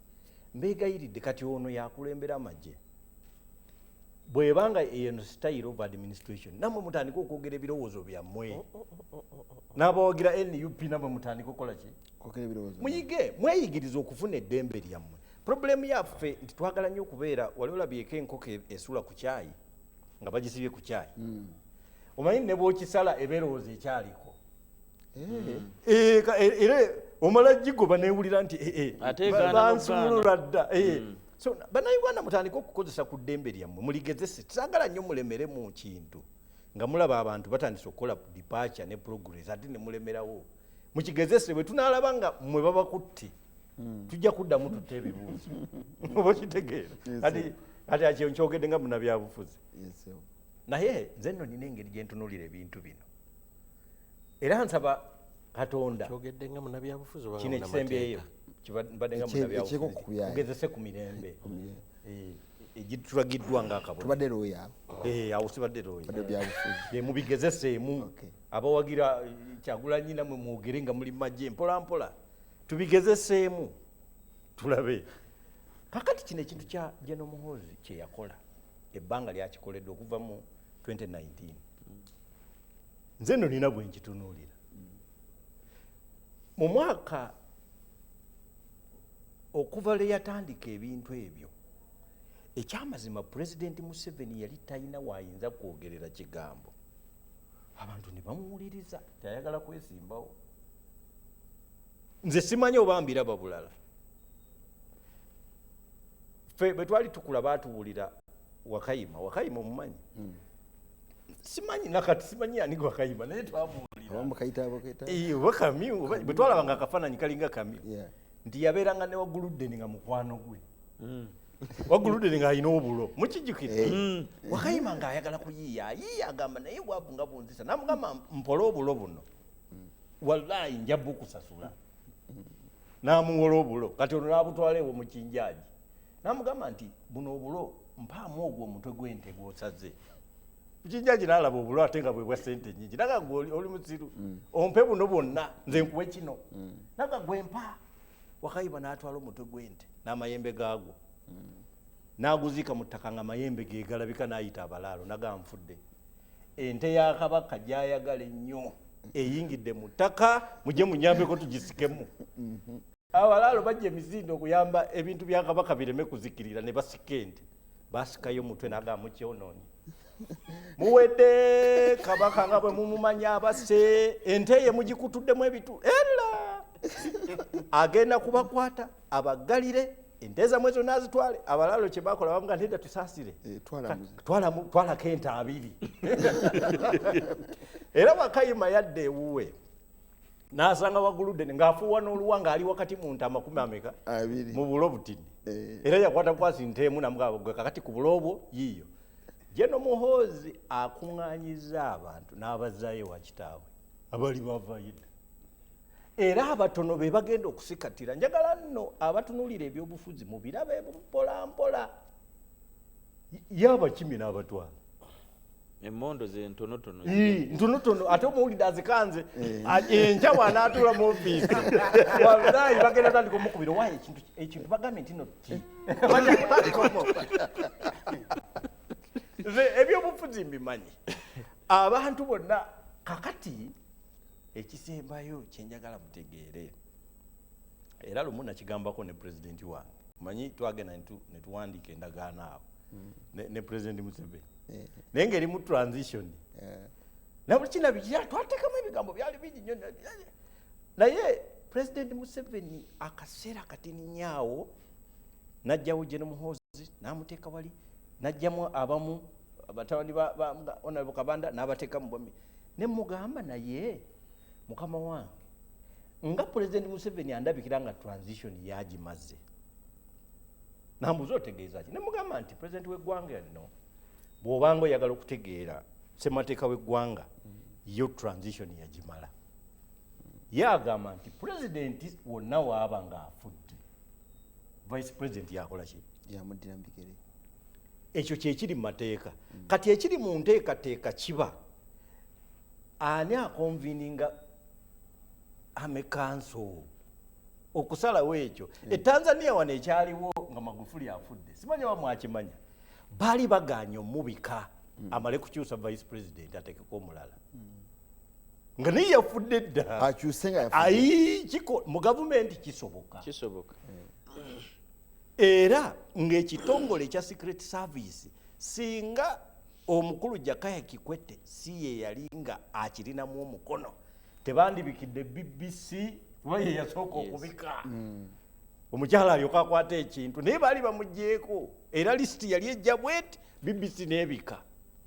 mbeegayiridde kati ono yakulembera amagye bw'ebanga eno style of administration namwe mutandika okwogera ebirowoozo byammwe n'abawagira NUP namwe mutandika okukola ki, muyige mweyigiriza okufuna eddembe lyammwe. Problemu yaffe nti twagala nnyo okubeera wali olabyeko enkoko esula ku kyayi nga bagisibye ku kyayi omanyi ne bw'okisala eberowooza ekyaliko era omala gigoba neewulira nti bansumulula dda. So bannayuganda mutandika okukozesa ku ddembe lyammwe muligezese. Tisagala nnyo mulemere mu kintu nga mulaba abantu batandise okukola departure ne progress ate ne mulemerawo. Mukigezese bwe tunaalaba nga mmwe babakutte tujja kuddamu tutta ebibuuzo oba okitegeera. Kati akyo nkyogedde nga munnabyabufuzi. Naye nze nno nina engeri gye ntunuulira ebintu bino era nsaba Katonda kyogedde nga munnabyabufuzi oba kino ekisembyeyo kibadde nga munnabyabufuzi ugezese ku mirembe egitulagiddwa ng'akabonero. Awo sibadde looya mubigezeseemu. Abawagira Kyagulanyi namwe mwogere nga muli magye mpola mpola tubigezeseemu tulabe. Kakati kino ekintu kya General Muhoozi kye yakola ebbanga lyakikoledde okuva mu 2019 nze nno nina bwe nkitunuulira mu mwaka okuva lwe yatandika ebintu ebyo. Ekyamazima Pulezidenti Museveni yali talina waayinza kwogerera kigambo abantu ne bamuwuliriza tayagala kwesimbawo. Nze simanyi oba mbiraba bulala. Ffe bwe twali tukula baatuwulira Wakayima omumanyi simanyi nakati simanyi ani Wakayima naye twamuwulira bwe twalabanga akafaananyi kalinga kamyu nti yabeeranga ne Waguludeni nga mukwano gwe. Waguludeni ng'alina obulo mukijjukire. Wakayima ng'ayagala kuyiiya agamba naye bwavu nga bunzisa namugamba mpola obulo buno wallahi nja bukusasula n'amuwola obulo kati ono n'abutwala ewo mu kinjaaji n'amugamba nti buno obulo mpaamu ogwo omutwe gw'ente gw'osaze. Kinjaaji n'alaba obulo ate nga bwe bwa ssente nnyingi naga gwe oli musiru ompe buno bwonna nze nkuwe kino naga gwe mpa. Wakayima n'atwala omutwe gw'ente n'amayembe gaagwo n'aguziika mu ttaka nga mayembe ge galabika n'ayita abalaalo naga nfudde. Ente ya Kabaka gy'ayagala ennyo eyingidde mu ttaka mujje munyambeko tugisikemu. Abalaalo bajja emizindo okuyamba ebintu bya Kabaka bireme kuzikirira ne basika ente basikayo mutwe naga mukyonoonye muwedde Kabaka nga bwe mumumanya abase ente ye mugikutuddemu ebitu era agenda kubakwata abagalire ente zammwe zonna azitwale. Abalaalo kye bakola bamuga nedda tusaasire twalako ente 2 era Wakayima yadde ewuwe n'asanga Waguludeni ng'afuuwa n'oluwa ng'ali wakati mu nte 20 mu bulo butini era yakwata kwasi nte emu namugamba kakati ku bulo obwo yiiyo. General Muhoozi akuŋŋaanyiza abantu n'abazaayo wa kitaawe abali bavayidde era abatono be bagenda okusikatira. Njagala nno abatunuulira ebyobufuzi mu birabe mpola mpola yaba kimi n'abatwala Emondo ze ntonotono. Ntonotono ate omuwulidde azikanze enkya bw'anaatuula mu ofiisi wallahi bagenda tandika omukubira waayo ekintu bagambye nti no ki ebyobufuzi mbimanyi abantu bonna kakati ekisembayo kyenjagala mutegeere era lumu nakigambako ne pulezidenti wange manyi twagenda ne tuwandiika endagaano awo ne pulezidenti Museveni naye ngeri mu transition na buli kina bijja twateekamu ebigambo byali bingi nnyo naye pulezidenti Museveni akaseera katininyaawo najjawo General Muhoozi n'amuteeka wali najjamu abamu abatabani ba Honorable Kabanda n'abateeka mu bwami ne mugamba naye mukama wange nga pulezidenti Museveni andabikira nga transition yagimaze nambuza otegeeza ki ne mugamba nti pulezidenti w'eggwanga lino bw'obanga oyagala okutegeera ssemateeka w'eggwanga yo transition yagimala ye agamba nti pulezidenti wonna waaba ng'afudde vice president yakola ki yamuddira mu bigere ekyo kyekiri mu mateeka kati ekiri mu nteekateeka kiba ani akonvininga amekanso okusalawo ekyo etanzania wano ekyaliwo nga Magufuli afudde simanya wamwakimanya baali baganye omubika amale kukyusa vice president atekeko omulala nga naye yafudde dda mu gavumenti kisoboka era ng'ekitongole ekya secret service singa omukulu Jakaya Kikwete si ye yali nga akirinamu omukono tebandibikidde BBC kuba ye yasooka okubika omukyala alyoka akwata ekintu naye baali bamugjeeko era lisiti yali ejja bweti BBC n'ebika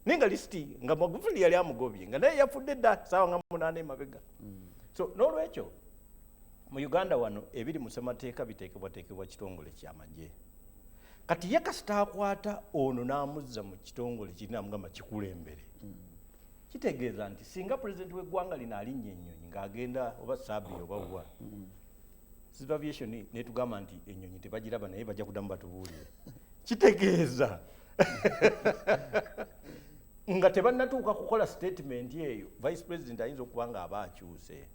naye nga lisiti nga Magufuli yali amugobye nga naye yafudde dda saawa nga 8 emabega so n'olwekyo mu Uganda wano ebiri mu ssemateeka biteekebwateekebwa kitongole ky'amagye kati ye kasita akwata ono n'amuzza mu kitongole kiri namugamba kikulembere kitegeeza nti singa pulezidenti w'eggwanga lino alinnya ennyonyi ng'agenda oba Sabri oba wa Civil Aviation netugamba nti ennyonyi tebagiraba naye bajja kuddamu batubuulire kitegeeza nga tebannatuuka kukola statement eyo vice president ayinza okuba nga aba akyuse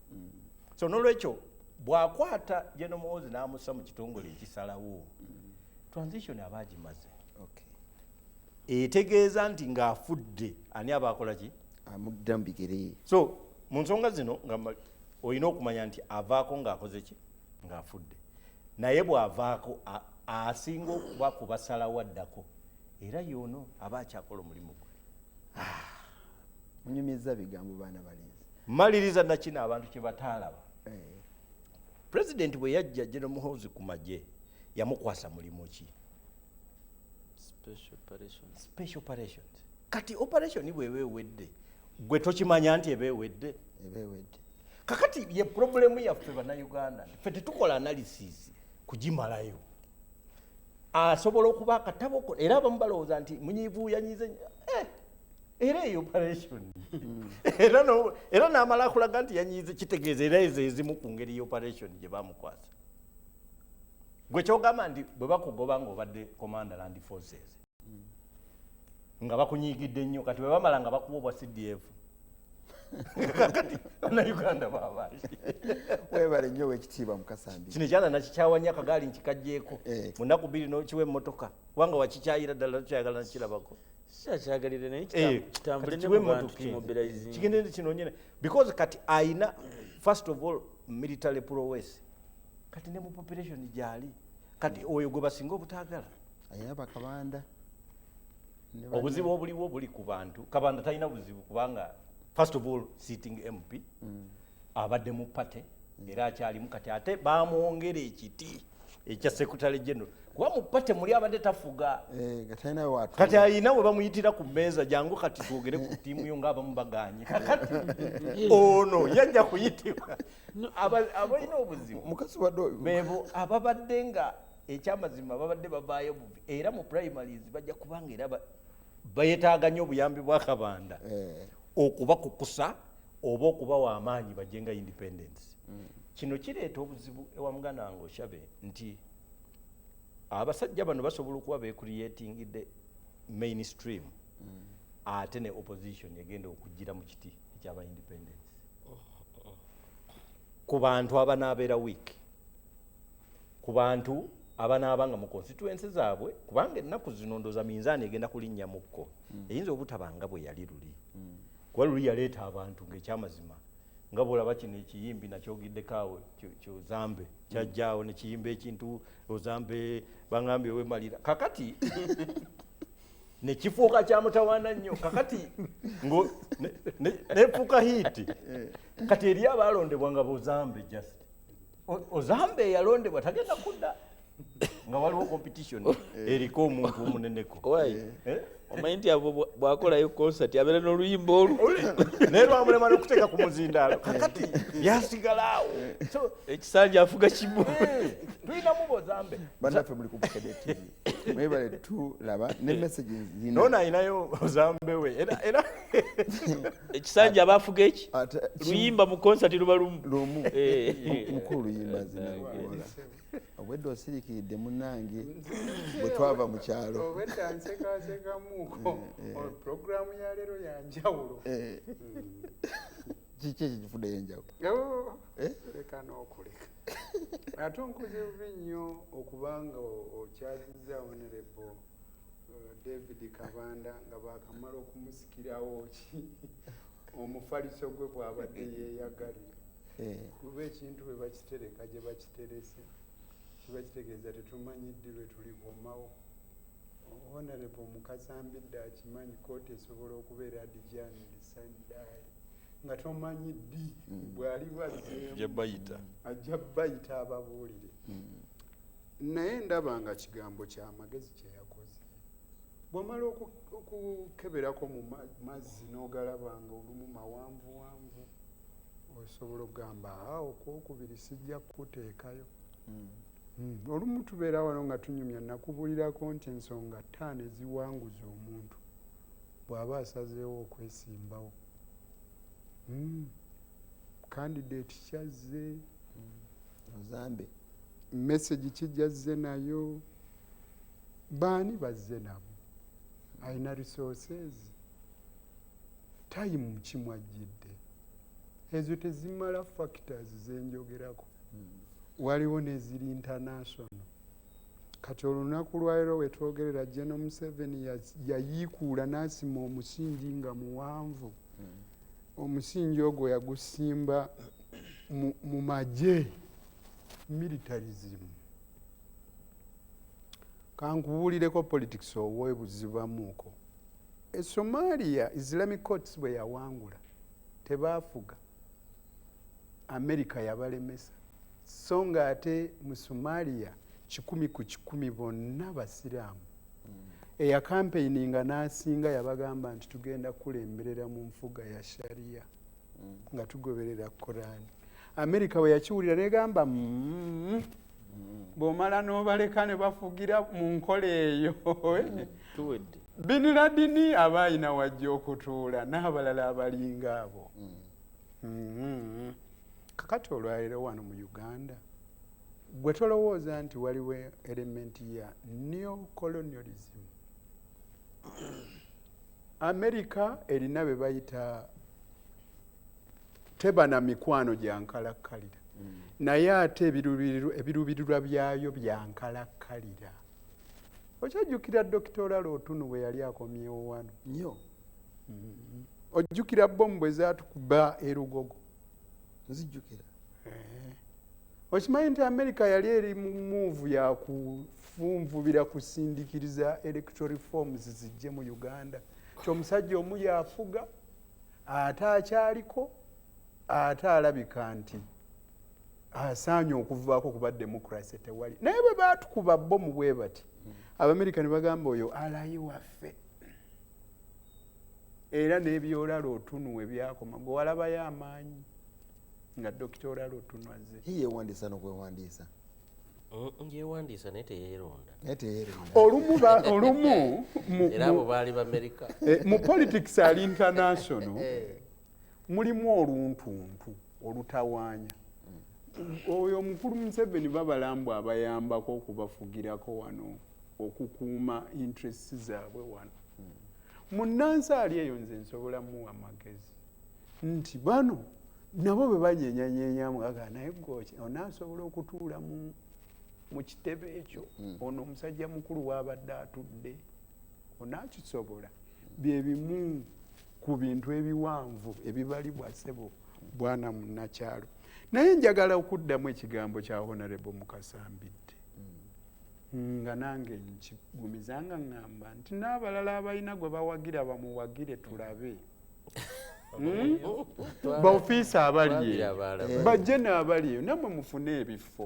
so n'olwekyo bw'akwata General Muhoozi n'amussa mu kitongole ekisalawo transition aba agimaze etegeeza nti ng'afudde ani aba akola ki amudda mu bigere so mu nsonga zino olina okumanya nti avaako ng'akoze ki ng'afudde naye bw'avaako asinga okuba ku basalawo addako era y'ono aba akyakola omulimu gwe munyumiza bigambo baana balinzi maliriza nakino abantu kye bataalaba pulezidenti bwe yajja General Muhoozi ku magye yamukwasa mulimu ki special operations kati operation bw'eba ewedde gwe tokimanya nti eba ewedde kakati ye problemu yaffe bannayuganda ffe tetukola analysis kugimalayo asobola okuba akatabo era abamu balowooza nti munyiivu yanyize era eyo operation era n'amala akulaga nti yanyize kitegeeza era ezo ezimu ku ngeri y'operation gye bamukwasa gwe kyogamba nti bwe bakugoba ng'obadde commander land forces nga bakunyiigidde nnyo kati bwe bamala nga bakuba obwa CDF kati bannayuganda babaaki webale nnyo w'ekitiibwa Mukasambi kino ekyana nakikyawanya akagaali nkikagjeeko mu nnaku 2 n'okiwa emmotoka kubanga wakikyayira ddala tokyayagala nakirabako kyagalire naye kitambule ne bantu kimobilizing kigende kino nyene because kati aina first of all military prowess kati ne mu population gyali kati oyo gwe basinga obutaagala ayina bakabanda obuzibu obuliwo buli ku bantu kabanda talina buzibu kubanga first of all sitting MP abadde mu pate era akyalimu kati ate bamwongera ekiti ekya secretary general kuba mu pate muli abadde tafuga kati ayina we bamuyitira ku mmeeza jangu kati twogere ku ttiimu yo ng'abamu baganye kakati ono yajja kuyitibwa abalina obuzibu beebo ababadde nga ekyamazima babadde bavaayo bubi era mu primaries bajja kubanga era bayetaaga nnyo obuyambi bwa Kabanda okubakukusa oba okubawa amaanyi bajjenga independence kino kireeta obuzibu ewa muganda wange Oshabe nti abasajja bano basobola okuba beecreatingidde mainstream ate ne opposition egenda okugira mu kiti ekyaba independence ku bantu abanaabeera week ku bantu abanaabanga mu constituency zaabwe kubanga ennaku zino ndooza minzaani egenda kulinnya mukko eyinza obutabanga bwe yali luli kuba luli yaleeta abantu ng'ekyamazima nga bwolaba kino ekiyimbi nakyogiddeko awo kyozambe kyajjaawo nekiyimba ekintu ozambe baŋambye wemalira kakati nekifuuka kyamutawaana nnyo kakati nefuuka hiiti kati eri abalondebwa nga bozambe just ozambe eyalondebwa tagenda kudda nga waliwo competition eriko omuntu omuneneko omanyi nti abo bwakolayo concert abeera n'oluyimba olwo naye lwamulema n'okuteeka ku muzindaalo kakati byasigalawo ekisanja afuga kimu tulinamu bozambe bannaffe muli ku Bukedde TV mwebale tulaba ne messages zino noona ayinayo ozambe we era ekisanja abafuga eki luyimba mu concert luba lumu mukulu luyimba zino obwedde osirikiridde munnange bwe twava mu kyalo obwedda nsekasekamuuko programu ya leero yanjawulo kiki ekikifuddeyo enjawulo leka n'okuleka ate onkoze bubi nnyo okubanga okyaziza honorable David Kabanda nga baakamala okumusikirawo ki omufaliso gwe bw'abadde yeeyagalira kuba ekintu bwe bakitereka gye bakiterese kiba kitegeeza tetumanyi ddi lwe tulikomawo honorable mukasambidde akimanyi kooti esobola okubeera adijani lisandayi nga tomanyi ddi bw'ali bazzeemu ajja bayita ababuulire naye ndaba nga kigambo kyamagezi kye yakoze bw'omala okukeberako mu mazzi n'ogalaba nga olumu mawanvuwanvu osobola okugamba okwokubiri sijja kukuteekayo olumu tubeera wano nga tunyumya nakubulirako nti ensonga 5 eziwanguza omuntu bw'aba asazeewo okwesimbawo candidate kyazze ozambe message kijjazze nayo baani bazze nabo ayina resources time kimwajjidde ezo tezimala factors zenjogerako waliwo neziri international kati olunaku lwaliro wetwogerera General Museveni yayiikuula n'asima omusingi nga muwanvu omusingi ogwo yagusimba mu magye militarism kankubuulireko politics oweebuzibamuuko Somalia Islamic courts bwe yawangula tebaafuga America yabalemesa so nga ate mu Somalia 100 ku 100 bonna basiraamu eya campaigninga n'asinga yabagamba nti tugenda kulemberera mu nfuga ya sharia nga tugoberera Korani America bwe yakiwulira negamba bw'omala n'obaleka ne bafugira mu nkola eyo tuwedde Bin Laden aba ayina wajja okutuula n'abalala abalinga abo kakati olwaliro wano mu Uganda gwe tolowooza nti waliwo elementi ya neocolonialism America erina be bayita teba na mikwano gyankalakkalira naye ate ebirubirirwa byayo byankalakkalira okyajjukira Dr. Lotunu bwe yali akomyewo wano nnyo ojjukira bomu bwe zaatukuba erugogo nzijjukira okimanyi nti America yali eri mu move ya kufunvubira kusindikiriza electoral reforms zijje mu Uganda ti omusajja omu yafuga ate akyaliko ate alabika nti asaanye okuvaako kuba demokrasi tewali naye bwe baatukuba bomu bwe bati Abamerika ne bagamba oyo alayi waffe era n'ebyolala otunu ebyakoma gwe walabayo amaanyi nga Dr. Lotunu azze yeewandiisa n'okwewandiisa yeewandiisa naye teyeeronda olumu era abo baali b'Amerika mu politics ali international mulimu oluntuntu olutawaanya oyo omukulu Museveni babalambwa abayambako okubafugirako wano okukuuma interests zaabwe wano munnansaali eyo nze nsobola muwa magezi nti bano nabo bwe banyenyanyenyamu aga naye gwoki onaasobola okutuula mu kitebe ekyo ono omusajja mukulu wabadde atudde onaakisobola bye bimu ku bintu ebiwanvu ebibalibwa ssebo bwana munnakyalo. Naye njagala okuddamu ekigambo kya Honorable Mukasambidde nga nange nkigumizanga ŋŋamba nti n'abalala abalina gwe bawagira bamuwagire tulabe baofiisi abali eyo bajje n'abali eyo nammwe mufune ebifo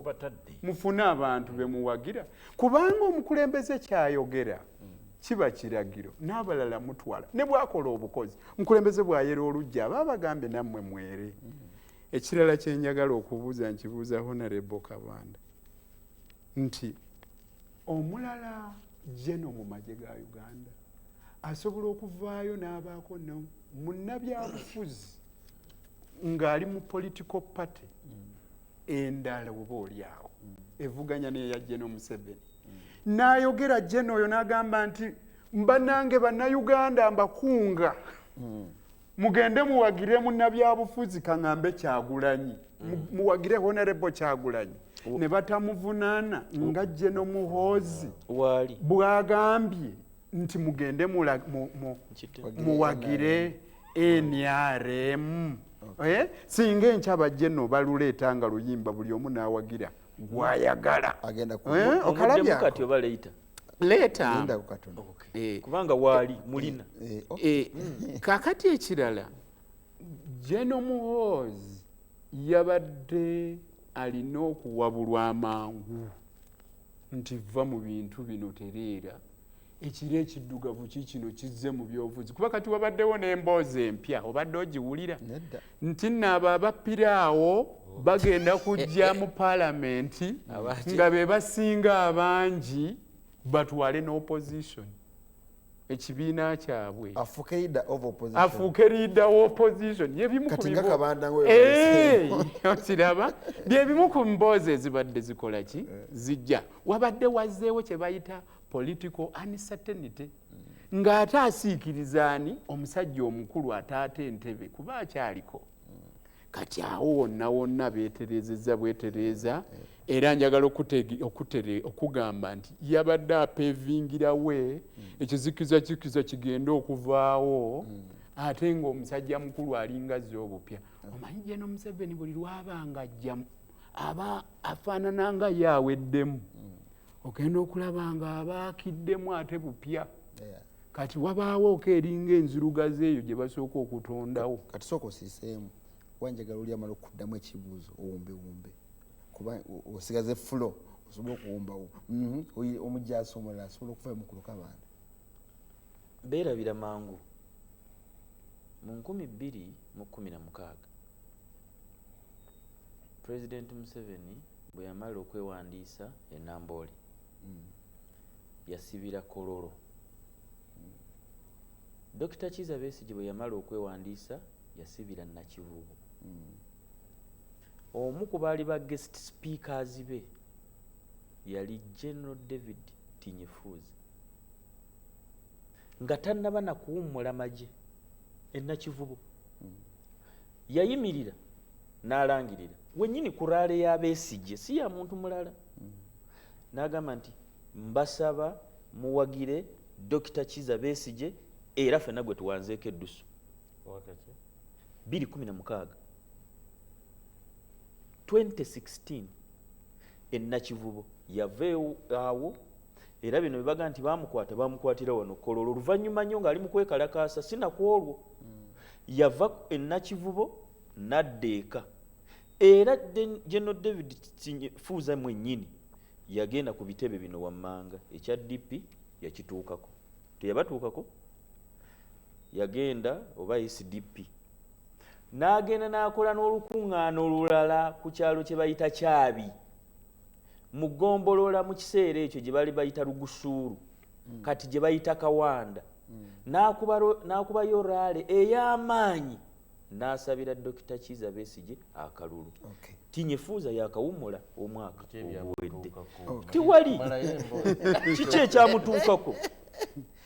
mufune abantu bemuwagira kubanga omukulembeze kyayogera kiba kiragiro n'abalala mutwala ne bwakola obukozi omukulembeze bwayera olujja aba bagambye nammwe mwere. Ekirala kyenjagala okubuuza nkibuuza Honorable Kabanda nti omulala jeno mu magye ga Uganda asobola okuvaayo n'abaako munnabyabufuzi ng'ali mu political party endala oba oliawo evuganya neya Jeno Museveni n'ayogera jeno oyo n'agamba nti mbanange bannayuganda mbakunga mugende muwagire munnabyabufuzi kaŋŋambe Kyagulanyi muwagire Honorable Kyagulanyi ne batamuvunaana nga Jeno Muhoozi bw'agambye nti mugende muwagire NRM singa enkyaba Jeno baluleeta nga luyimba buli omu n'awagira gwayagala leeta kubanga waali mulina kakati ekirala Jeno Muhoozi yabadde alina okuwabulwa amangu nti va mu bintu bino tereera ekiro ekiddugavu kikino kizze mu byobufuzi kuba kati wabaddewo n'emboozi empya obadde ogiwulira nti nnaabo abappiraawo bagenda kujja mu paalamenti nga be basinga abangi batwale n'opposition ekibiina kyabwe afuuke leader w'opposition okiraba byebimu ku mboozi ezibadde zikola ki zijja wabadde wazzeewo kye bayita political uncertainty ng'ate asiikirizaani omusajja omukulu ataata entebe kuba akyaliko kati awo wonna wonna beeterezeza bwetereeza era njagala okugamba nti yabadde apevingirawe ekizikiza kigenda okuvaawo ate ng'omusajja mukulu alingazza obupya omanyi Jeno Museveni buli lwabanga ajja aba afaanana nga yaaweddemu ogenda okulaba nga abaakiddemu ate bupya kati wabaawo eringa enzirugazi eyo gye basooka okutondawo kati sooka osiiseemu wanjagala oli amala okuddamu ekibuuzo owumbewumbe kuba osigaze fulo osobola okuwumbawo omujaasi omulala asobola okuvaayo mukulu Kabanda beerabira mangu mu 2016 President Museveni bwe yamala okwewandiisa e Namboole yasibira Kololo. Dr. Kizza Besigye bwe yamala okwewandiisa yasibira Nakivubo. Omu ku baali ba guest speakers be yali General David Tinyefuuzi nga tannaba na kuwummula magye e Nakivubo. Yayimirira n'alangirira wennyini ku raale ya Besigye si ya muntu mulala n'agamba nti mbasaba muwagire Dr. Kizza Besigye era ffenna gwe tuwanzeeko eddusu 2016 2016 e Nakivubo yaveewo awo era bino bebaga nti bamukwatira wano Kololo oluvannyuma nnyo ng'ali mu kwekalakaasa sinakwolwo yava e Nakivubo n'addeeka era General David Tinyefuuzi mwennyini yagenda ku bitebe bino wammanga ekya DP yakituukako teyabatuukako yagenda oba SDP n'agenda n'akola n'olukuŋŋaana olulala ku kyalo kye bayita Kyabi mu Ggombolola mu kiseera ekyo gye bali bayita Lugusuulu kati gye bayita Kawanda n'akubayo raale ey'amaanyi n'asabira Dr. Kizza Besigye akalulu. Tinyefuuzi yakawummula omwaka oguwedde tiwali kiki ekyamutuukako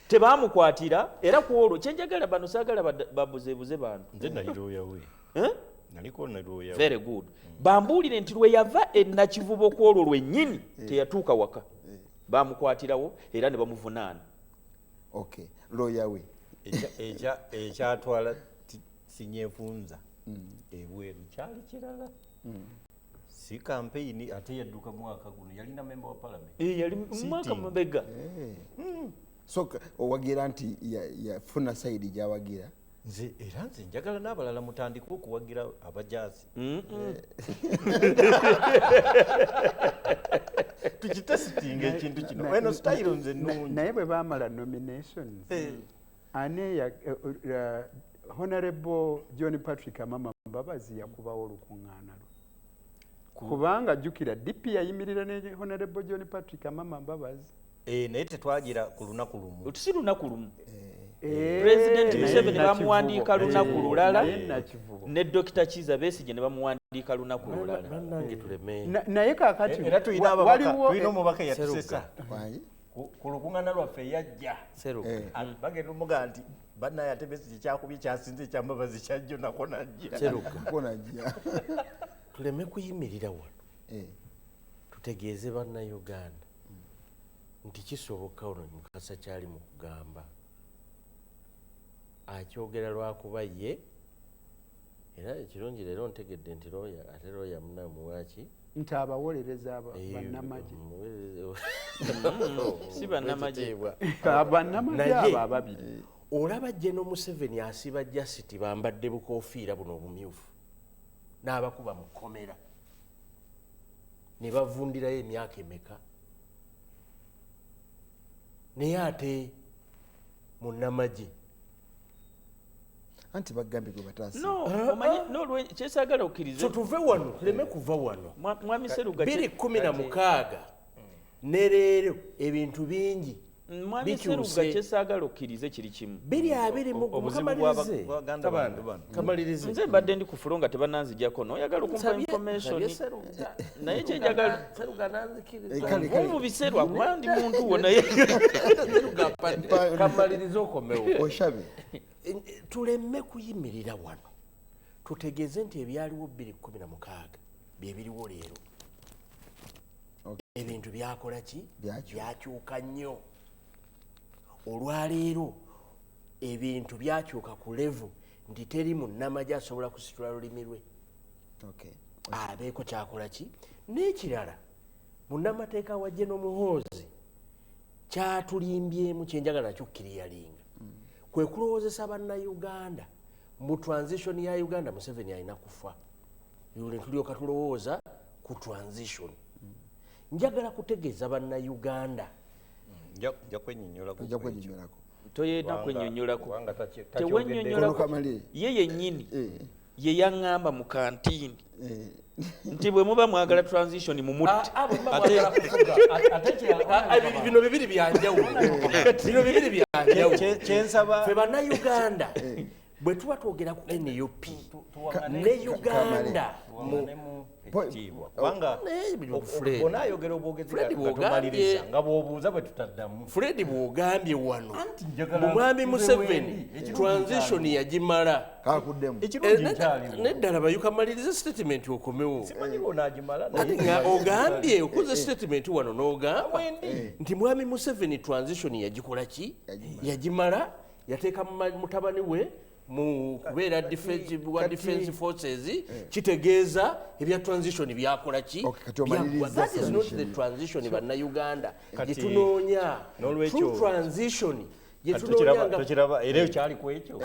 tebamukwatira era ku olwo kyenjagala bano saagala babuzeebuze bantu nze nalirooya we naliko nalirooya very good bambuulire nti lwe yava ennakivubo ku olwo lwennyini teyatuuka waka bamukwatirawo era ne bamuvunaana okay looya we ekyatwala sinyefunza ebweru kyali kirala si campaign ate yadduka mwaka guno yalina member wa parliament yali mwaka mabega so owagira nti yafuna saidi gyawagira nze era nze njagala n'abalala mutandika okuwagira abajaasi tukitesitinga ekintu kino eno style nze nnungi naye bwe baamala nominations ani Honorable John Patrick Amama Mbabazi yakubawo olukuŋŋaana lwe kubanga jjukira DP yayimirira ne Honorable John Patrick Amama Mbabazi naye tetwagira ku lunaku lumu si lunaku lumu President Museveni bamuwandiika lunaku lulala ne Dr. Kiza Besigye ne bamuwandiika lunaku lulala bannange tuleme naye kaakati era tulina omubaka yatusesa ku lukuŋŋaana lwaffe yajja bagenda omuga nti bannaye ate Besigye kyakubye kyasinze ekyambabazi kyajjo nako najja tuleme kuyimirira wano tutegeeze bannayuganda nti kisoboka ono Mukasa kyali mu kugamba akyogera lwakuba ye era ekirungi leero ntegedde nti looya ate looya munamuwaaki nti abawolereza bannamagye si bannamagye bannamagye abo ababiri olaba Jeno Museveni asiba jasiti bambadde bukofiira buno obumyufu n'abakuba mu kkomera ne bavundirayo emyaka emeka naye ate munnamagye anti bagambye gwe bataasi kyesagala okkirize so tuve wano tuleme kuva wano mwami Seruga 2016 ne leero ebintu bingi mwami Seruga kyesagala okkirize kiri kimu biri abiri mu kamalirize nze mbadde ndi ku fulo nga tebannanzijjako n'oyagala okumpa information naye kyenjagala mu biseerwa kuba ndi muntu wo naye kamalirize okomewo oshabe tuleme kuyimirira wano tutegeeze nti ebyaliwo 2016 byebiriwo leero ebintu byakola ki byakyuka nnyo olwaleero ebintu byakyuka ku level nti teri munnamagye asobola kusitula lulimi lwe abeeko kyakola ki n'ekirala munnamateeka wa Jeno Muhoozi kyatulimbyemu kyenjagala kyukkiriyalinga kwe kulowoozesa bannayuganda mu transition ya Uganda Museveni alina kufa yule tulyoka tulowooza ku transition njagala kutegeeza bannayuganda nja kwennyonnyolako toyenda kwennyonnyolako tewennyonnyolako ye yennyini ye yaŋŋamba mu kantiini nti bwe muba mwagala transition mumutte bino bibiri byanjawulo bino bibiri byanjawulo kyensaba ffe bannayuganda bwe tuba twogera ku NUP ne Uganda kubanga bona ayogera obwogezi nga tumaliriza nga bw'obuuza bwe tutaddamu Fred bw'ogambye wano mu mwami Museveni transition yagimala neddala bayukamaliriza statement okomewo ogambye okoze statement wano n'ogamba nti mwami Museveni transition yagikola ki yagimala yateeka mutabani we mu kubeera defense forces kitegeeza ebya transition byakola ki that is not the transition bannayuganda gyetunoonya true transition tukiraba era ekyali ku ekyo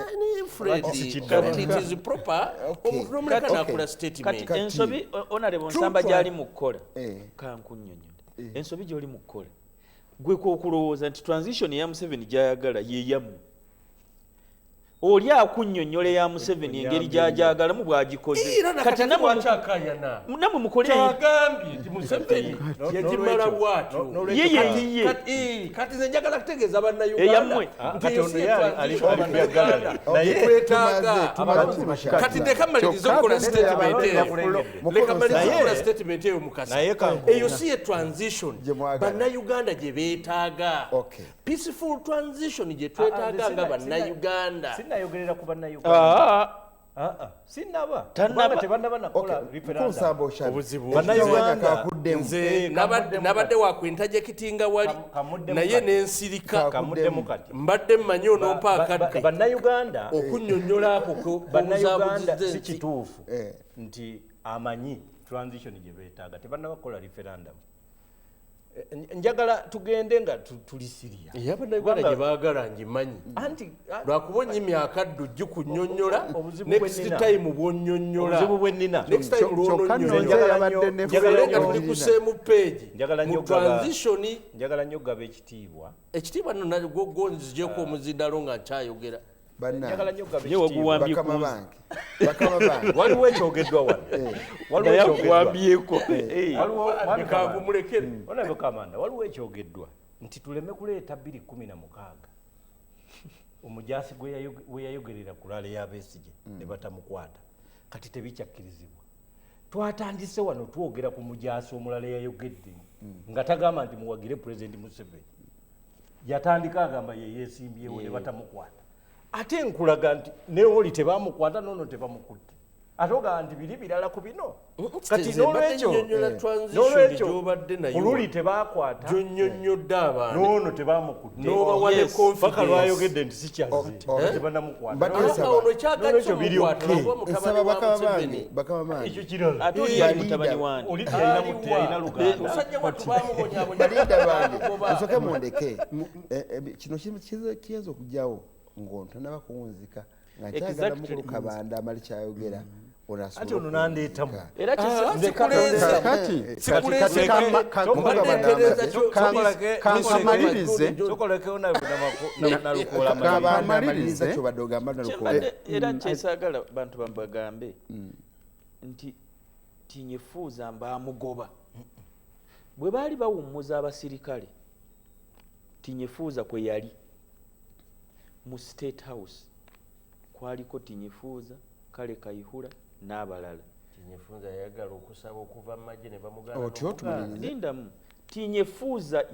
it is proper omuntu n'omuleka n'akola statement ensobi honorable Nsamba gyali mu kukola kankunnyonnyole ensobi gy'oli mu kukola gwe k'okulowooza nti transition ya Museveni gy'ayagala yeeyamu oli akunnyonnyola ya Museveni engeri gy'agyagalamu bw'agikoze kati namwe mukole kyagambye nti Museveni yagimala bw'atyo ye kati nze njagala kutegeeza bannayuganda kati ndekamaliriza okukola statement eyo mukasa eyo si ye transition bannayuganda gye beetaaga peaceful transition gye twetaaga nga bannayuganda sinayogerera ku bannayuganda sinaba tebannaba nakola nze nabadde wakwintajekiti nga wali naye nensirika mbadde mmanyi onompa akadde bannayuganda okunnyonnyola ako bannayuganda si kituufu nti amanyi transition gye beetaaga tebannabakola referendum. Njagala tugende nga tuli Syria. Yabannayuganda gye baagala ngimanyi. Lwakuba onyimya akaddu jju kunnyonnyola next time bw'onnyonnyola. Obuzibu bwe nnina. Next time lw'ononyonnyola nga tuli ku same page. Mu transition. Njagala nnyo gaba ekitiibwa. Ekitiibwa nno nagwo gonzigyeko omuzindalo nga nkyayogera. Njagala nnyo gaba ekitiibwa. Waliwo ekyogeddwa wano. Waliwo ekyogeddwa. Waliwo ekyogeddwa nti tuleme kuleeta 2016 omujaasi gwe yayogerera ku laale ya Besigye ne batamukwata kati tebikyakkirizibwa. Twatandise wano twogera ku mujaasi omulala yayogedde nga tagamba nti muwagire President Museveni. Yatandika agamba ye yeesimbyewo ne batamukwata. Ate nkulaga nti ne oli tebamukwata nono tebamukutte. Atoga nti biri birala ku bino. Kati n'olwekyo bululi tebakwata gyonnyonnyodde abantu nono tebamukutte n'obawadde paka lwayogedde nti sikyazze tebannamukwata n'olwekyo biri ekyo kirala ate oli yali mutabani wange oli yalina luganda musajja wattu bamubonyabonya balinda bange musooke mundeke kino kiyinza okujjawo ng'ontanaba kuwunzika nga kyagala mukulu Kabanda amali kyayogera ati ono nandeetamu era era kyesaagala bantu bagambe nti tinyefuuza mbaamugoba bwe baali bawummuza abasirikale tinyefuuza kwe yali mu State House kwaliko tinyefuuza kale Kayihura n'abalala. Tinyefuuza yayagala okusaba okuva mu magye ne bamugana lindamu tinyefuuza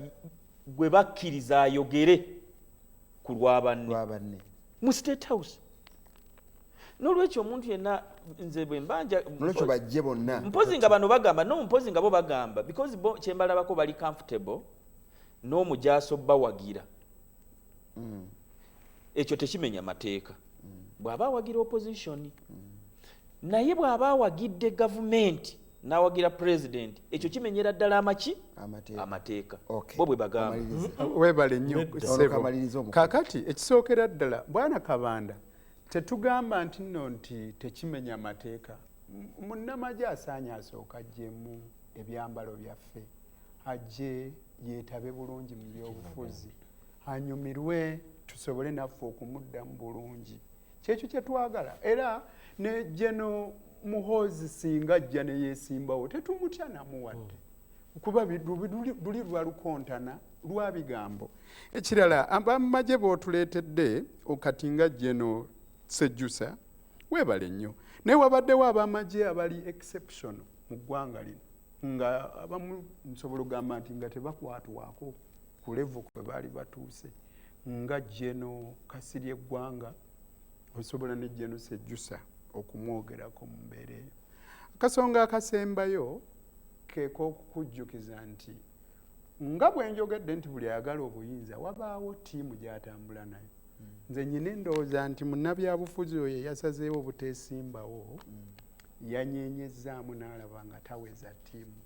gwe bakkiriza ayogere ku lwabanne mu State House. N'olwekyo omuntu yenna nze bwe mbanja n'olwekyo bajje bonna mpozi nga bano bagamba mpozi nga bo bagamba because bo kyembalabako bali comfortable n'omujaaso bawagira ekyo tekimenya mateeka bw'aba awagira opposition naye bw'aba awagidde gavumenti n'awagira president ekyo kimenyera ddala amateeka bo bwe bagamba. Weebale nnyo kaakati ekisookera ddala bwana Kabanda tetugamba nti nno nti tekimenya amateeka. Munnamagye asaanye asooka ajjemu ebyambalo byaffe ajje yeetabe bulungi mu byobufuzi anyumirwe tusobole naffe okumuddamu bulungi kyekyo kye twagala era ne General Muhoozi singa ajja ne yeesimbawo tetumutya namuwadde kuba luli lwa lukontana lwa bigambo. Ekirala abamagye b'otuleetedde okati nga General Sejjusa weebale nnyo naye wabaddewo abamagye abali exceptional mu ggwanga lino nga abamu nsobola ogamba nti nga tebakwatwako ku level kwe baali batuuse nga General Kasirye Gwanga osobola ne General Sejjusa okumwogerako mu mbeera eyo. Akasonga akasembayo keeko okukujjukiza nti nga bwe njogedde nti buli ayagala obuyinza wabaawo ttiimu gy'atambula nayo. Nze nnyina endowooza nti munnabyabufuzi oyo yasazeewo obuteesimbawo yanyeenyezzaamu n'alaba nga taweza ttiimu.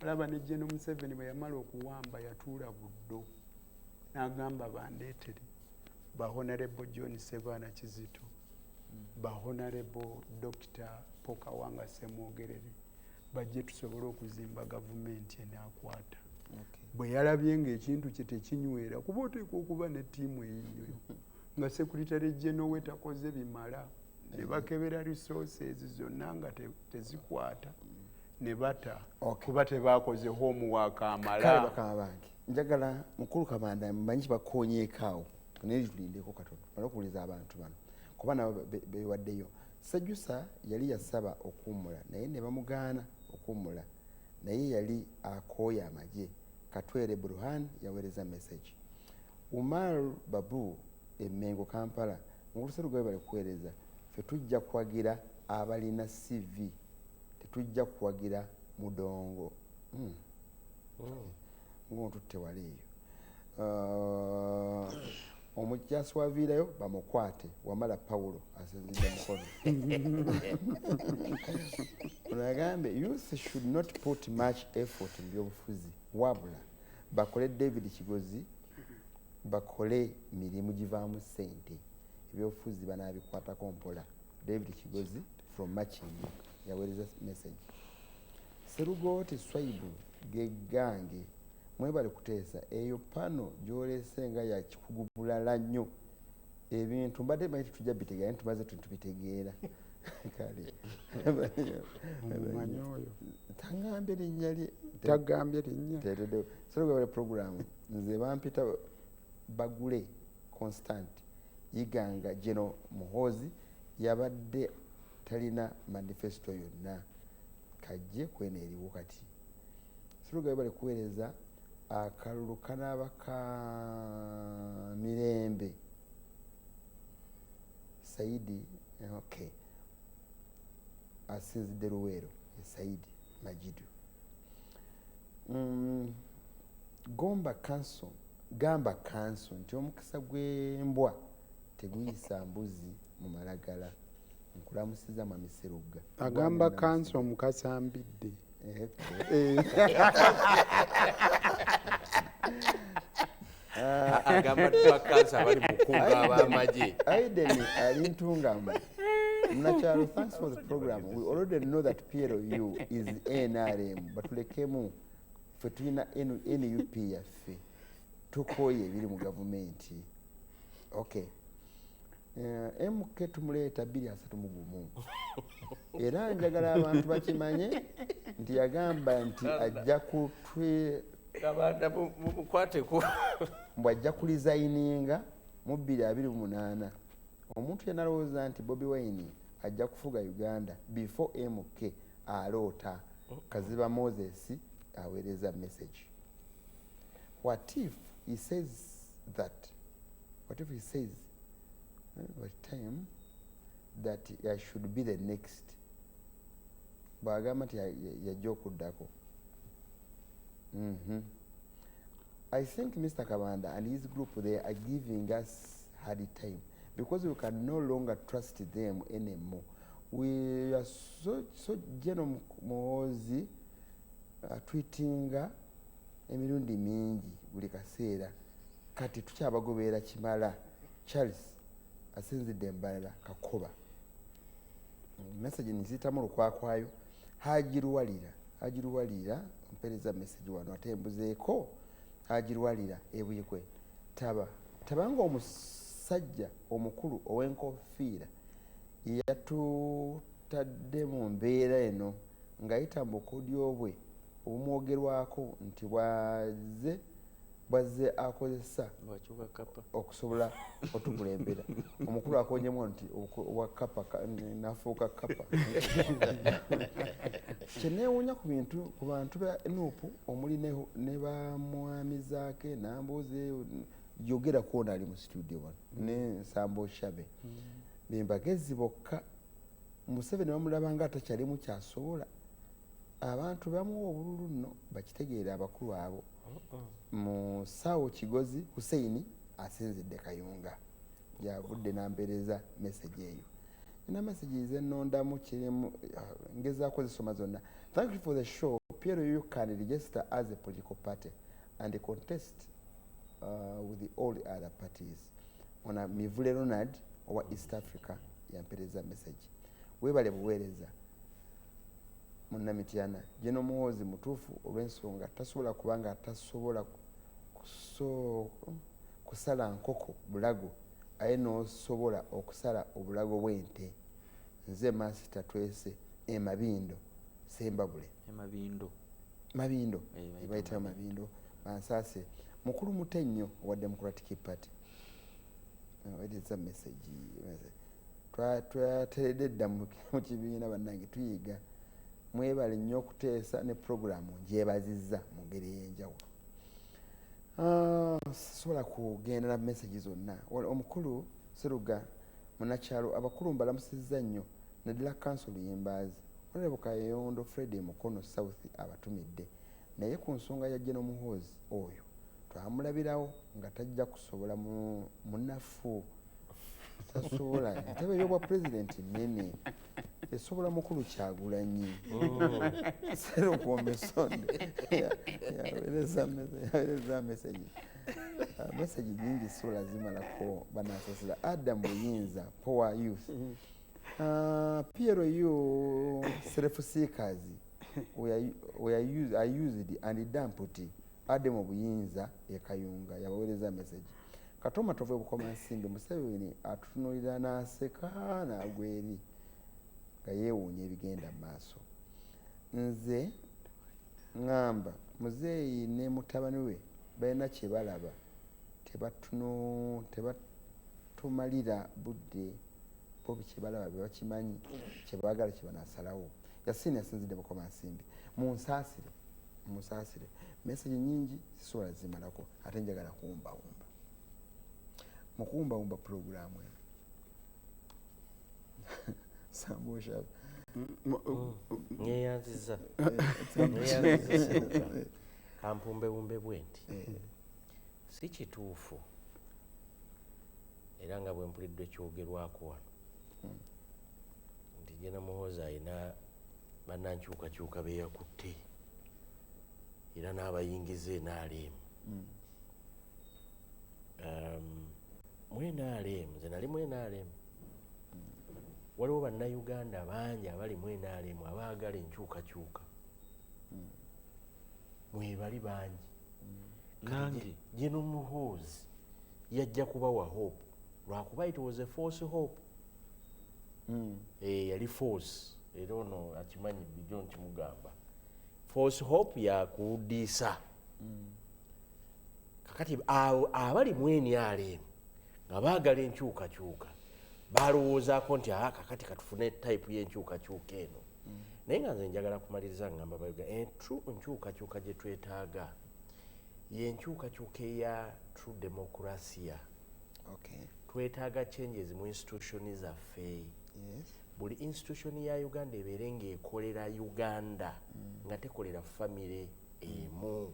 Alaba ne General Museveni bwe yamala okuwamba yatuula buddo n'agamba bandeetere ba Honorable John Ssebaana Kizito ba Honorable Dr. Pokawanga Ssemwogerere bajje tusobole okuzimba gavumenti enaakwata. Bwe yalabye ng'ekintu kye tekinywera kuba oteekwa okuba ne ttiimu eyiyo nga Secretary General we takoze bimala ne bakebera resources zonna nga tezikwata ne bata kuba tebakoze homework amala. Bakama bange njagala mukulu Kamanda mmanyi bakonyeekaawo naye tulindeko katono banokuwuliza abantu bano kuba nabo bewaddeyo. Sajjusa yali yasaba okuwummula naye ne bamugaana okuwummula, naye yali akooya amagye. Katwere Burhan yaweereza message. Umar Babu Mengo Kampala nguluserugabe bali kuweereza ffe tujja kuwagira abalina CV tetujja kuwagira mudongo ngontutte wali eyo. Omukyasi wa viirayo bamukwate Wamala Paulo asinzidde mukono. Unagambe youth should not put much effort in byobufuzi wabula bakole David Kigozi bakole mirimu givaamu ssente ebyobufuzi banaabikwatako mpola. David Kigozi from Machingi yaweereza message. Serugooti Swaibu gegange mwebale kuteesa eyo pano gy'oleese nga yakikugubulala nnyo ebintu mbadde manyi tujja bitegeera naye tumaze tubitegeera kale tangambye linnya lye tagambye linnya Serugooti program nze bampita bagule Constant yiganga Geno Muhoozi yabadde talina manifesto yonna kajje kwene eriwo kati. Serugooti bali kuweereza akalulu kanaaba ka Mirembe Saidi okay asinzidde Luweero Saidi Majidu. Gamba kanso nti omukisa gw'embwa teguyisa mbuzi mu malagala. Nkulamusiza Mwami Serugga. Agamba kanso omukasa mbidde. Agamba twakansa bali mukunga ab'amagye. Aiden ali ntungamu. Munakyalo, thanks for the program. We already know that PLU is NRM, but tulekemu ffe tulina NUP yaffe tukoye ebiri mu gavumenti. Okay. MK tumuleeta 231 era njagala abantu bakimanye nti yagamba nti ajja kutwe Kabanda mukwateko mbw ajja kulizayininga mu 2028. Omuntu yanalowooza nti Bobi Wine ajja kufuga Uganda before MK aloota. Kaziba Moses aweereza message. What if he says what time that I should be the next? Bwagamba nti yajja okuddako. I think Mr. Kabanda and his group, they are giving us hard time because we can no longer trust them anymore. We are so Geno Muhoozi tweetinga emirundi mingi buli kaseera kati tukyabagoberera kimala. Charles asinzidde Mbalala Kakoba message nizitamu lukwakwayo. Hajiruwalira mpereza message wano atembuzeeko. Hajiruwalira ebuyekwe tabanga omusajja omukulu ow'enkofiira yatutadde mu mbeera eno ng'ayita mu bukodyo bwe obumwogerwako nti bwazze akozesa okusobola otukulembera. Omukulu akonyemu nti owa kapa nafuuka kapa. Kyeneewuunya ku bantu ba NUP omuli ne bamwami Zaake Nambuuze yogera kwona ali mu studio wano ne Sambo Shabe bembagezi bokka. Museveni bamulaba nga atakyalimu kyasobola. Abantu bamuwa obululu nno bakitegeera abakulu abo. Mu Ssaawo Kigozi Hussein asinzidde Kayunga yavudde nampereza message eyo. Nina messages ennondamu kirimu ngezaako zisoma zonna. Thank you for the show. PLU can register as a political party and contest with all the other parties. Ona Mivule Ronald owa East Africa yampereza message. Webale buweereza Munnamityana Geno Muhoozi mutuufu olw'ensonga tasobola kubanga tasobola kusala nkoko bulago aye n'osobola okusala obulago bw'ente nze Master Twese Mabindo Sembabule Mabindo ebayita Mabindo Mansaase mukulu Mutenyo wa Democratic Party wedeza message twateredde dda mu kibiina bannange tuyiga mwebale nnyo okuteesa ne programu njebazizza mu ngeri ey'enjawulo. Sobola kugenda na message zonna. Omukulu Seruga munakyalo abakulu mbalamusizza nnyo naddala kansolo y'Embaazi Honorable Kayondo Fred Mukono South abatumidde naye ku nsonga ya General Muhoozi oyo twamulabirawo nga tajja kusobola munafu tasobola ntebe y'obwa president nene esobola mukulu Kyagulanyi Serukombe Sonde yawereza message nyingi sola zimalako banasasira Adam Muyinza Power Youth Piero you self-seekers I used and damputi Adam Obuyinza Ekayunga yabawereza message Katoma tove bukoma nsimbe Museveni atutunulira n'aseka n'agweri nga yeewuunya ebigenda maaso. Nze ngamba muzeeyi ne mutabani we balina kye balaba tebatumalira budde bo kye balaba be bakimanyi kye baagala kye banasalawo yasiina yasinzidde bukoma nsimbi munsaasire message nyingi sisobola zimalako ate njagala kuwumbawumba mu kuwumbawumba programu eno Sambusha nyeyanziza kampumbewumbe bwenti si kituufu era nga bwe mpulidde ekyogerwako wano nti General Muhoozi ayina bannankyukakyuka be yakutte era n'abayingiza NRM mu NRM nze nali mu NRM waliwo bannayuganda bangi abali mu NRM abaagala enkyukakyuka mwebali bangi nange General Muhoozi yajja kubawa hope lwakuba it was a false hope yali false era ono akimanyi bijo nkimugamba false hope yakudiisa kakati abali mu NRM nga baagala enkyukakyuka balowoozaako nti kakati katufune type y'enkyukakyuka eno naye nga nze njagala kumaliriza ngamba bayoga true enkyukakyuka gye twetaaga y'enkyukakyuka eya true democracia. Twetaaga changes mu institution zaffe. Buli institution ya Uganda ebeere ng'ekolera Uganda nga tekolera famire emu.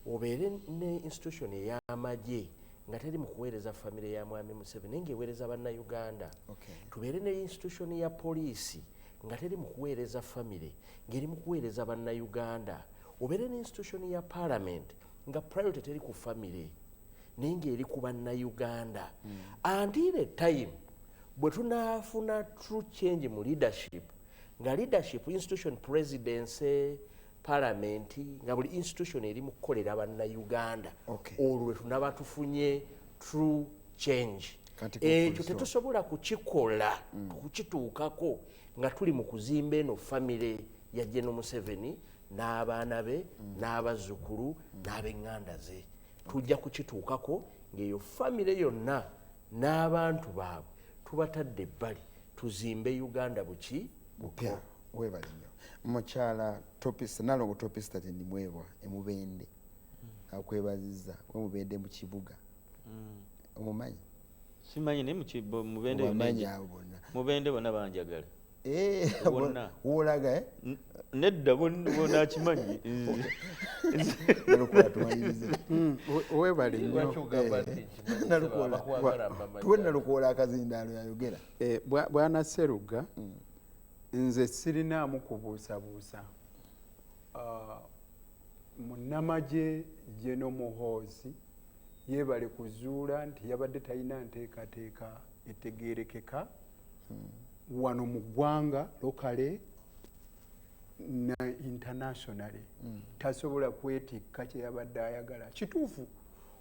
Obeere ne institution ey'amagye nga teri mu kuweereza famire ya Mwami Museveni naye ng'eweereza bannayuganda. Tubeere ne institution ya poliisi nga teri mu kuweereza famire ng'eri mu kuweereza bannayuganda. Obeere ne institution ya parliament nga priority teri ku famire naye ng'eri ku bannayuganda. Until the time bwe tunaafuna true change mu leadership nga leadership institution presidency parliament nga buli institution eri mu kukolera bannayuganda olwo tunaba tufunye true change. Ekyo tetusobola kukikola kukituukako nga tuli mu kuzimba eno famire ya General Museveni n'abaana be n'abazzukulu n'ab'eŋŋanda ze. Tujja kukituukako ng'eyo famire yonna n'abantu baabwe tubatadde ebbali tuzimbe Uganda buki bupya. Weebale nnyo mukyala topista nalongo topista ndi mwebwa emubende akwebazizza Mubende mu kibuga omumanyi simanyi ne mubende bonna banjagala bonna wolaga nedda bonna akimanyi weebale nnyo tuwena lukola akazindaalo yayogera bwana Seruga nze sirinaamu kubuusabuusa munnamagye General Muhoozi yeebale kuzuula nti yabadde talina nteekateeka etegeerekeka wano mu ggwanga lokale na internationally tasobola kwetikka kye yabadde ayagala. Kituufu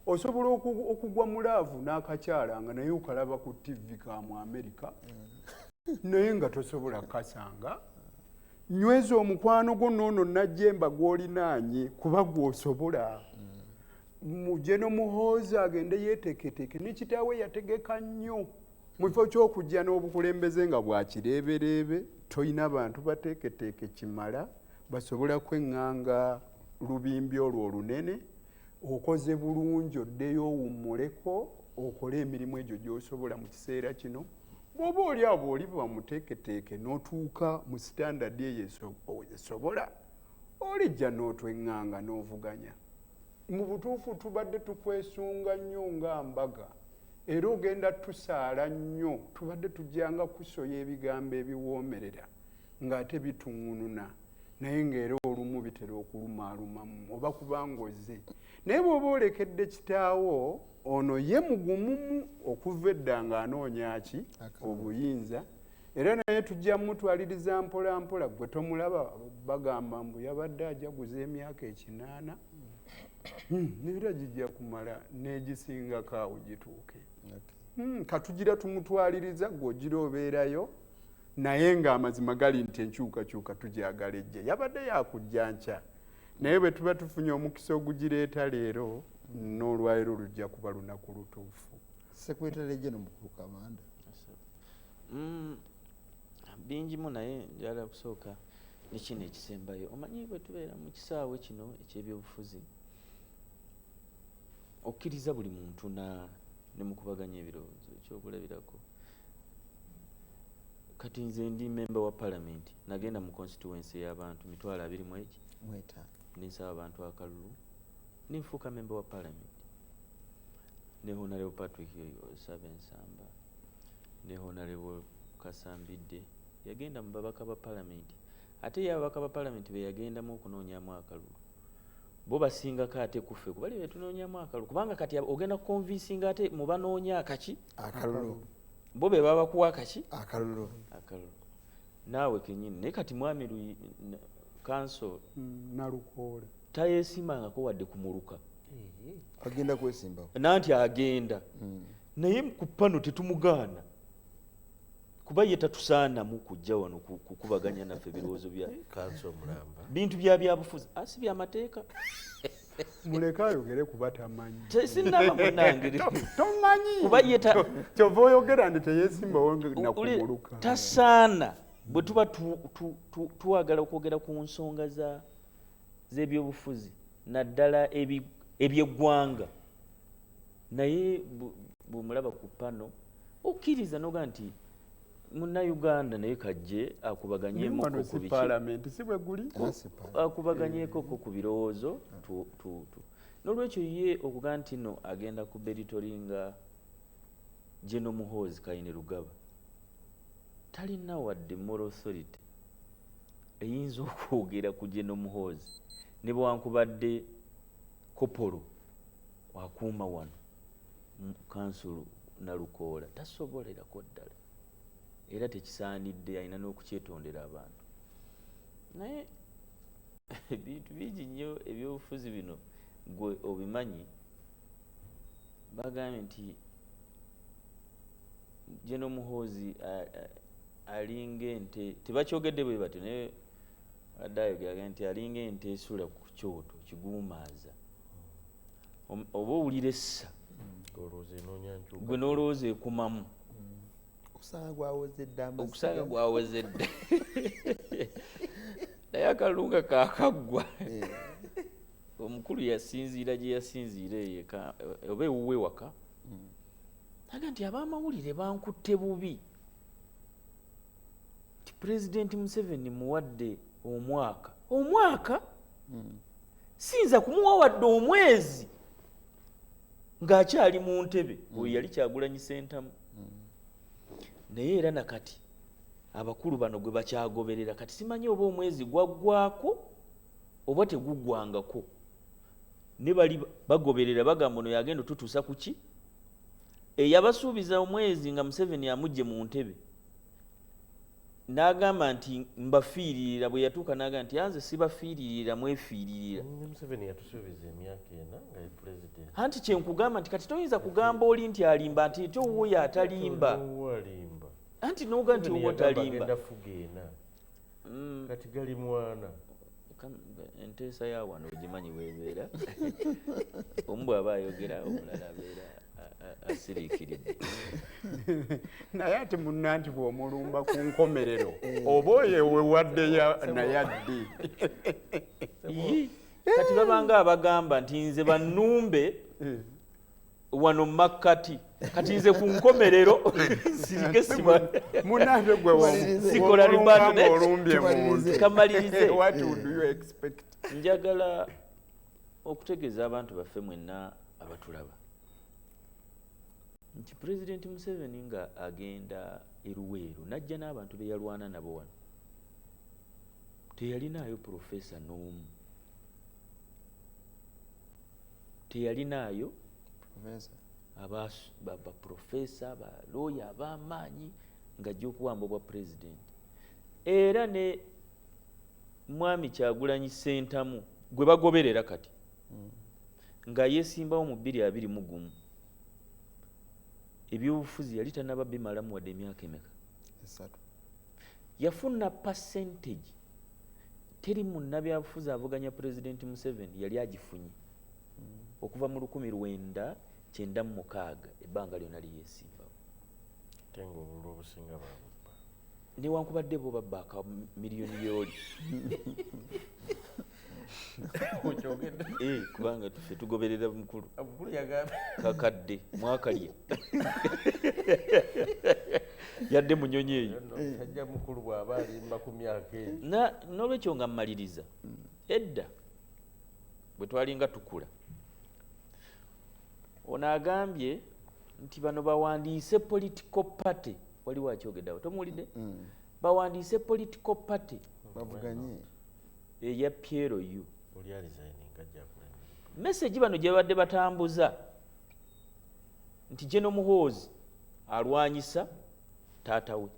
osobola okugwa mu laavu n'akakyala nga naye okalaba ku TV ka mu Amerika naye nga tosobola kasanga. Nyweza omukwano gwo noono najjemba gw'olinaanye kuba gw'osobola. Mujeno Muhoozi agende yeeteeketeeke ne kitaawe yategeka nnyo mu kifo ky'okujja n'obukulembeze nga bwakireebereebe, toyina bantu bateeketeeke kimala basobola kweŋŋanga lubimbi olwo olunene. Okoze bulungi oddeyo owummuleko okole emirimu egyo gy'osobola mu kiseera kino. Bw'oba oli abo oli bamuteeketeeke n'otuuka mu sitandadi eyo esobola, olijja n'otweŋŋanga n'ovuganya. Mu butuufu tubadde tukwesunga nnyo nga mbaga era ogenda tusaala nnyo, tubadde tujjanga kusoya ebigambo ebiwoomerera ng'ate bituŋŋununa naye ng'era olumu bitera okulumaalumamu oba kubanga ozze. Naye bw'oba olekedde kitaawo ono ye mugumumu okuva edda ng'anoonya ki obuyinza, era naye tujja mutwaliriza mpola mpola. Gwe tomulaba bagamba mbu yabadde ajaguza emyaka 8 neera gijja kumala n'egisingako awo gituuke. Katugira tumutwaliriza gw'ogira obeerayo naye ng'amazima gali nti enkyukakyuka tugyagala ejje. Yabadde yakujja nkya naye bwe tuba tufunye omukisa ogugireeta leero n'olwaliro lujja kuba lunaku lutuufu. Sekretary General Mukulu Kamanda. Bingimu naye njala kusooka nekino ekisembayo. Omanyi bwe tubeera mu kisaawe kino eky'ebyobufuzi okkiriza buli muntu ne mukubaganya ebirowoozo ekyokulabirako. Kati nze ndi member wa parliament nagenda mu constituency y'abantu 25 ninsaba abantu akalulu ninfuuka member wa parliament. Ne Honorable Patrick Sabensamba ne Honorable Kasambidde yagenda mu babaka ba parliament, ate ye ababaka ba parliament be yagendamu okunoonyamu akalulu. Bo basingako ate kuffe kubali betunoonyamu akalulu kubanga kati ogenda kukonvinsinga ate mu banoonya akaki akalulu. Bo be baba kuwa akaki akalulu. Naawe kenyini naye kati mwami council Nalukoole tayeesimbangako wadde kumuluka agenda kwesimbawo nanti agenda naye ku pano tetumugaana kuba ye tatusaanamu kujja wano kukubaganya naffe ebirowoozo bya council mulamba bintu byabufuzi asi byamateeka. Muleke ayogere kuba tamanyi. Sinaba munange tomanyi kuba ye kyova oyogera nti teyeesimbawo nakumuluka. Tasaana bwe tuba twagala okwogera ku nsonga z'ebyobufuzi naddala eby'eggwanga naye bw'omulaba ku pano okkiriza noga nti Munnayuganda naye kajje akubaganyeko ku biki akubaganyeko ku birowoozo n'olwekyo ye okuga nti no agenda ku beritoringa General Muhoozi Kainerugaba talina wadde moral authority eyinza okwogera ku General Muhoozi ne bwankubadde kopolo wakuuma wano kansulu Nalukoola tasobolerako ddala era tekisaanidde alina n'okukyetondera abantu. Naye ebintu bingi nnyo ebyobufuzi bino gwe obimanyi bagambye nti General Muhoozi alinga ente tebakyogedde bwe batyo naye adayogera nti alinga ente esula ku kyoto kiguumaaza oba owulira essa gwe n'olowooza ekumamu okusanga gwawozedde naye akalunga kaakaggwa omukulu yasinziira gye yasinziira eyeka oba ewuwe waka aga nti ab'amawulire bankutte bubi ti Pulezidenti Museveni muwadde omwaka siyinza kumuwa wadde omwezi ng'akyali mu ntebe oyo yali Kyagulanyi Ssentamu. Naye era nakati abakulu bano gwe bakyagoberera kati simanyi oba omwezi gwaggwako oba teguggwangako ne bali bagoberera bagamba ono yagenda tutuusa ku ki eyabasuubiza omwezi nga Museveni amugye mu ntebe n'agamba nti mbafiiririra, bwe yatuuka n'agamba nti anze sibafiiririra mwefiiririra. Museveni yatusuubiza emyaka ena nga ye president. Anti kyenkugamba nti kati toyinza kugamba oli nti alimba nti ate owuyo atalimba. Anti n'oga nti owuyo talimba. Kati gali mwana. Enteesa ya wano ogimanyi weebeera. Omu bw'aba ayogera omulala abeera asiriikiridde. Naye ate munna nti bw'omulumba ku nkomerero oba oyo wewaddeyo naye addi. Kati babanga abagamba nti nze bannumbe wano makkati kati nze ku nkomerero sirike munange gwe sikola libato olumbye muntu. Kamalirize. What would you expect? Njagala okutegeeza abantu baffe mwenna abatulaba nti President Museveni nga agenda eruweero najja n'abantu be yalwana nabo wano teyalinaayo profesa n'omu, teyalinaayo baprofesa balooya ab'amaanyi ng'ajja okuwamba obwa president. Era ne mwami Kyagulanyi Ssentamu gwe bagoberera kati nga yeesimbawo mu 2021 ebyobufuzi yali tannaba bimalamu wadde emyaka emeka. Yafuna percentage teri munnabyabufuzi avuganya President Museveni yali agifunye okuva mu 1996 ebbanga lyonna liyeesimbawo. Tengo obululu obusinga babubba. Newankubadde bo babba aka miliyoni y'oli. Kubanga tuffe tugoberera mukulu. Mukulu yagambye kakadde mwakalye. Yadde munyonyi eyo. Tajja mukulu bw'aba alimba ku myaka eyo. N'olwekyo nga mmaliriza. Edda bwe twalinga tukula. Ono agambye nti bano bawandiise political party. Waliwo akyogeddawo tomuwulidde? Bawandiise political party bavuganye eya Piero Yu. Oli alisigning ajja kulema. Message bano gye badde batambuza nti General Muhoozi alwanyisa taata we.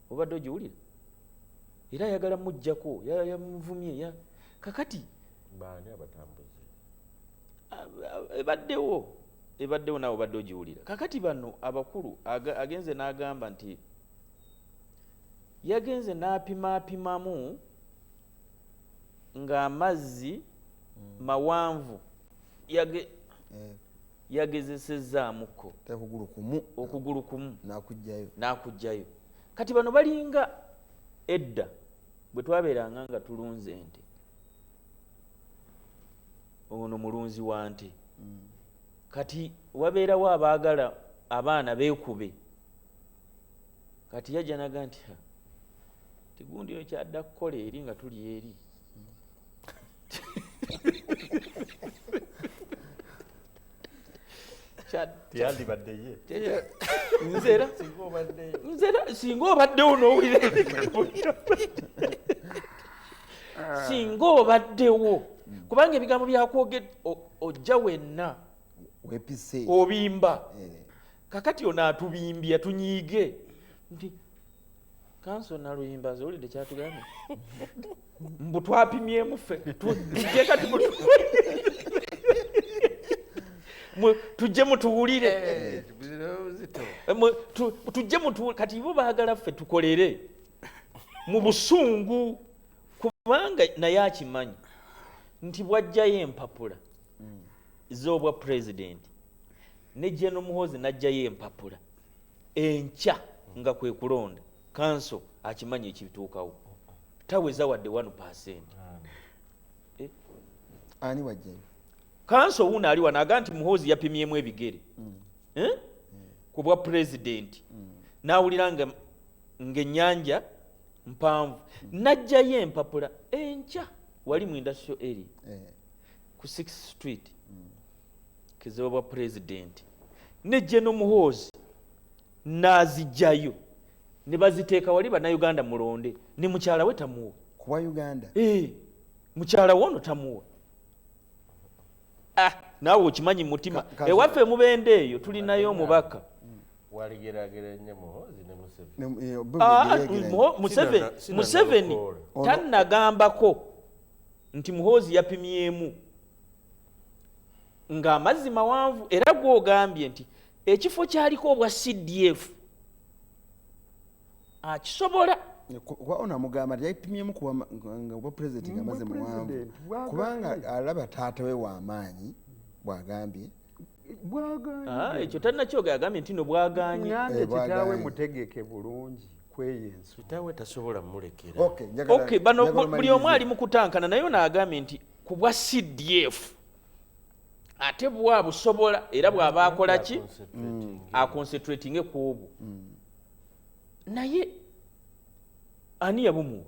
Obadde ogiwulira? Era ayagala mujjako yamuvumye kakati baani abatambuze ebaddewo naawe obadde ogiwulira. Kakati bano abakulu agenze n'agamba nti yagenze n'apimapimamu ng'amazzi mawanvu yagezesezaamuko okugulu kumu n'akugjayo. Kati bano balinga edda bwe twabeeranga nga tulunze ente, ono mulunzi wa nte. Kati wabeerawo abaagala abaana beekube. Kati yajja naga nti tigundi yo kyadda kukola eri nga tuli eri. Tiyandibadde ye. Nzera singa obaddewo n'owulira singa obaddewo kubanga ebigambo byakwogedde ojja wenna obimba. Kakati ono atubimbye atunyiige nti kanso naluyimba zolide kyatugambye mbu twapimyemu ffe tujje kati tujje mutuwulire tujje mutuwulire. Kati bo baagala ffe tukolere mu busungu kubanga naye akimanyi nti bwajjayo empapula z'obwa president ne General Muhoozi n'ajjayo empapula enkya nga kwe kulonda kanso akimanyi ekituukawo taweza wadde 1%. Ani wajjayo kanso wuno ali wanaga nti Muhoozi yapimyemu ebigere ku bwa president n'awulira ng'ennyanja mpanvu n'ajjayo empapula enkya wali mu industrial area ku 6th Street kizibu bwa president ne General Muhoozi n'azijjayo ne baziteeka wali bannayuganda mulonde ne mukyala we tamuwa kuba Uganda. Mukyala wono tamuwa. Naawe okimanyi mutima ewaffe mubende eyo tulinayo omubaka waligeragere Muhoozi ne Museveni tannagambako nti Muhoozi yapimyemu ng'amazzi mawanvu era gw'ogambye nti ekifo kyaliko obwa CDF akisobola ona mugamba yapimyemu nga obwa president ng'amazzi mawanvu kubanga alaba taata we w'amaanyi bw'agambye ekyo tannakyoga yagambye nti no bwaganye nange kitaawe mutegeke bulungi kweyensu kitaawe tasobola mulekera okay bano buli omu ali mu kutankana naye naagambye nti ku bwa CDF ate bwa busobola era bw'aba akola ki aconcentrating ku obwo naye ani yabumuwa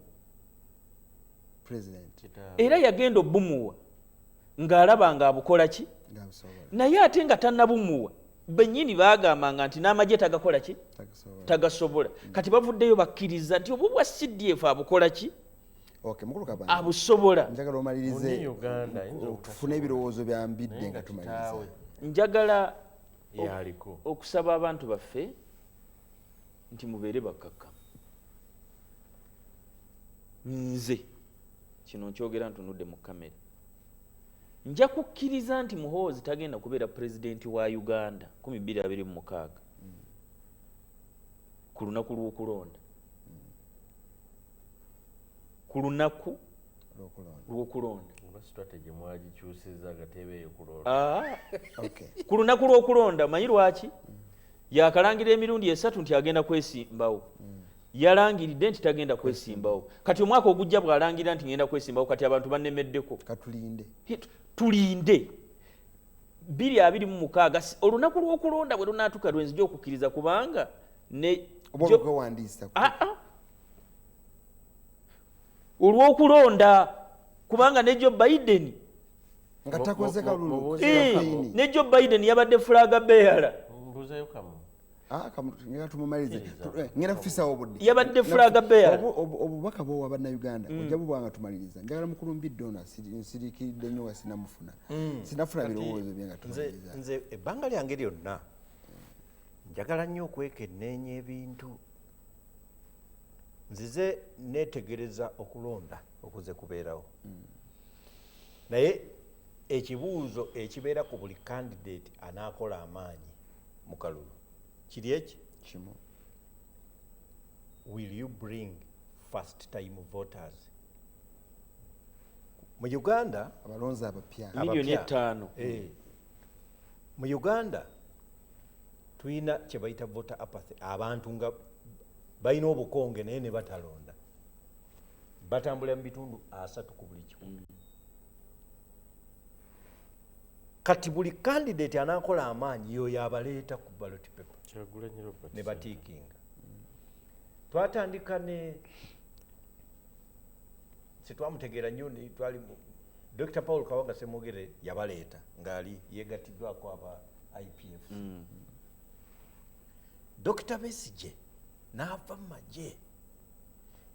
president era yagenda obumuwa ng'alaba nga abukola ki naye ate nga tannabumuwa bennyini baagambanga nti n'amagye tagakola ki tagasobola kati bavuddeyo bakkiriza nti obwo bwa CDF abukola ki abusobola. Njagala omalirize tufune ebirowoozo bya Mbidde nga tumaliriza. Njagala okusaba abantu baffe nti mubeere bakkakkamu. Nze kino nkyogera ntunudde mu kamera nja kukkiriza nti Muhoozi tagenda kubeera pulezidenti wa Uganda 2026 ku lunaku lw'okulonda ku lunaku lw'okulonda strategy mwagikyusiza agatebe eyo kulonda ku lunaku lw'okulonda manyi lwaki yakalangira emirundi 3 nti agenda kwesimbawo yalangiridde nti tagenda kwesimbawo kati omwaka ogujja bw'alangira nti ngenda kwesimbawo kati abantu bannemeddeko tulinde 2026 olunaku lw'okulonda bwe lunaatuka lwenzija okukkiriza kubanga ne olw'okulonda kubanga ne Joe Biden nga takoze kalulu ne Joe Biden yabadde flaga bearer ngera tumumalize ngera kufisa obudde yabadde flaga bearer obubaka bwo wabana Uganda ojja bubanga tumaliriza njagala mukulu Mbidde nsirikidde nnyo nga sinamufuna sinafuna birowoozo byenga tumaliriza nze ebbanga lyange lyonna njagala nnyo okwekenneenya ebintu nzize neetegereza okulonda okuze kubeerawo naye ekibuuzo ekibeera ku buli candidate anaakola amaanyi mu kalulu kiri eki kimu will you bring first time voters mu Uganda abalonzi abapya milioni 5 mu Uganda tuyina kye bayita voter apathy abantu nga bayina obukonge naye ne batalonda batambula mu bitundu 3 ku buli kikumi kati buli candidate anaakola amaanyi yoyo abaleeta ku ballot paper ne batiikinga twatandika ne sitwamutegeera nnyo twali Dr. Paul Kawaga Semogere yabaleeta ng'ali yeegatiddwako aba IPF Dr. Besigye n'ava mu magye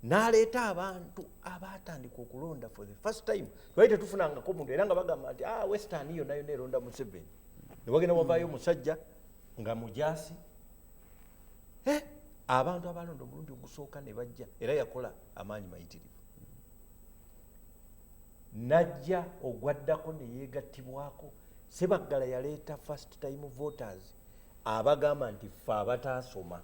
n'aleeta abantu abaatandika okulonda for the first time twali tetufunangako muntu era nga bagamba nti Western yo nayo neeronda Museveni ne wagenda wavaayo omusajja nga mujaasi abantu abalonda omulundi ogusooka ne bajja era yakola amaanyi mayitirivu najja ogwaddako ne yeegattibwako Sebaggala yaleeta first time voters abagamba nti ffe abataasoma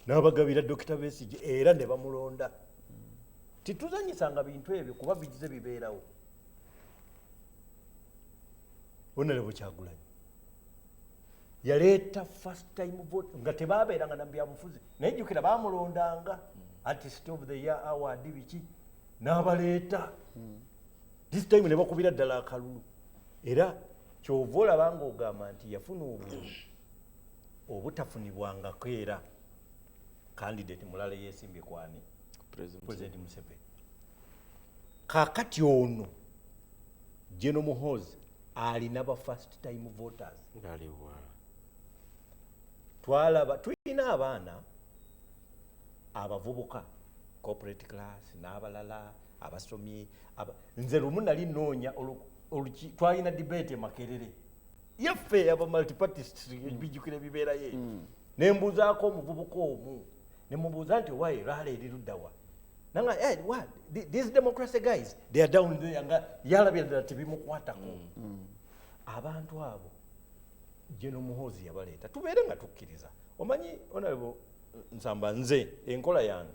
n'abagabira Dr. Besigye era ne bamulonda tituzanyisanga bintu ebyo kuba bigize bibeerawo Honorable Kyagulanyi yaleeta first time vote nga tebaabeeranga na byabufuzi naye jjukira baamulondanga artist of the year award biki n'abaleeta this time ne bakubira ddala akalulu era kyova olaba ng'ogamba nti yafuna obutafunibwangako era candidate mulala yeesimbye kwani President Museveni kaakati ono Jeno Muhoozi alina ba first time voters twalaba tulina abaana abavubuka corporate class n'abalala abasomye nze lumu nali noonya twalina debate Makerere yeffe aba multipartist bijjukira bibeera ye ne mbuzaako omuvubuka omu ne mubuuza nti owaye rala eri luddawa nanga what these democracy guys they are down there nga yalabira ddala tebimukwatako abantu abo Jeno Muhoozi yabaleeta tubeere nga tukkiriza omanyi onalebo nsamba nze enkola yange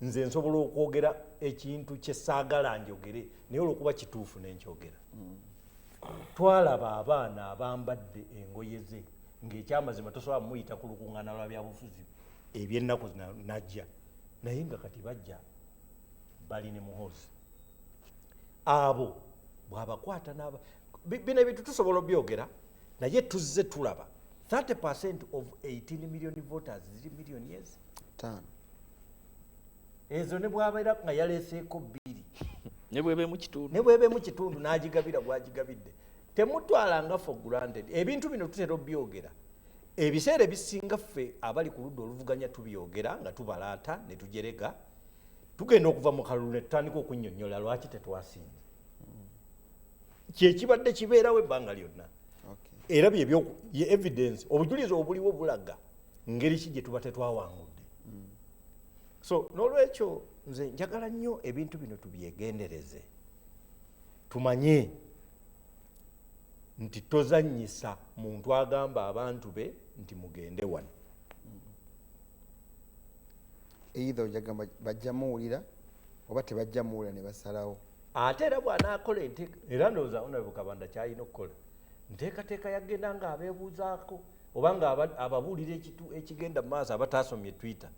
nze nsobola okwogera ekintu kyesaagala njogere naye olwokuba kituufu nenkyogera twalaba abaana abambadde engoye ze ng'ekyamazima tosobola muyita ku lukuŋŋaana lwa byabufuzi eby'ennaku najja naye nga kati bajja bali ne Muhoozi abo bw'abakwata bino ebintu tusobola obyogera naye tuzze tulaba 30% of 18 million voters ziri million years 5 ezo ne bwabeera nga yaleeseeko 2 ne bwebe mu kitundu n'agigabira bwagigabidde temutwalanga for granted ebintu bino tutera obyogera ebiseera ebisinga ffe abali ku ludda oluvuganya tubyogera nga tubalaata ne tujerega tugenda okuva mu kalulu ne tutandika okunnyonnyola lwaki tetwasinze kyekibadde kibeerawo ebbanga lyonna era byebyo evidence obujulizi obuliwo bulaga ngeri ki gye tuba tetwawangudde so n'olwekyo nze njagala nnyo ebintu bino tubyegendereze tumanye nti tozannyisa muntu agamba abantu be nti mugende wano either ojagamba bajja muwulira oba tebajja muwulira ne basalawo ate era bw'anaakola era ndowooza Honorable Kabanda kyalina okukola nteekateeka yagenda nga abeebuuzaako oba nga ababuulira ekigenda mu maaso abataasomye Twitter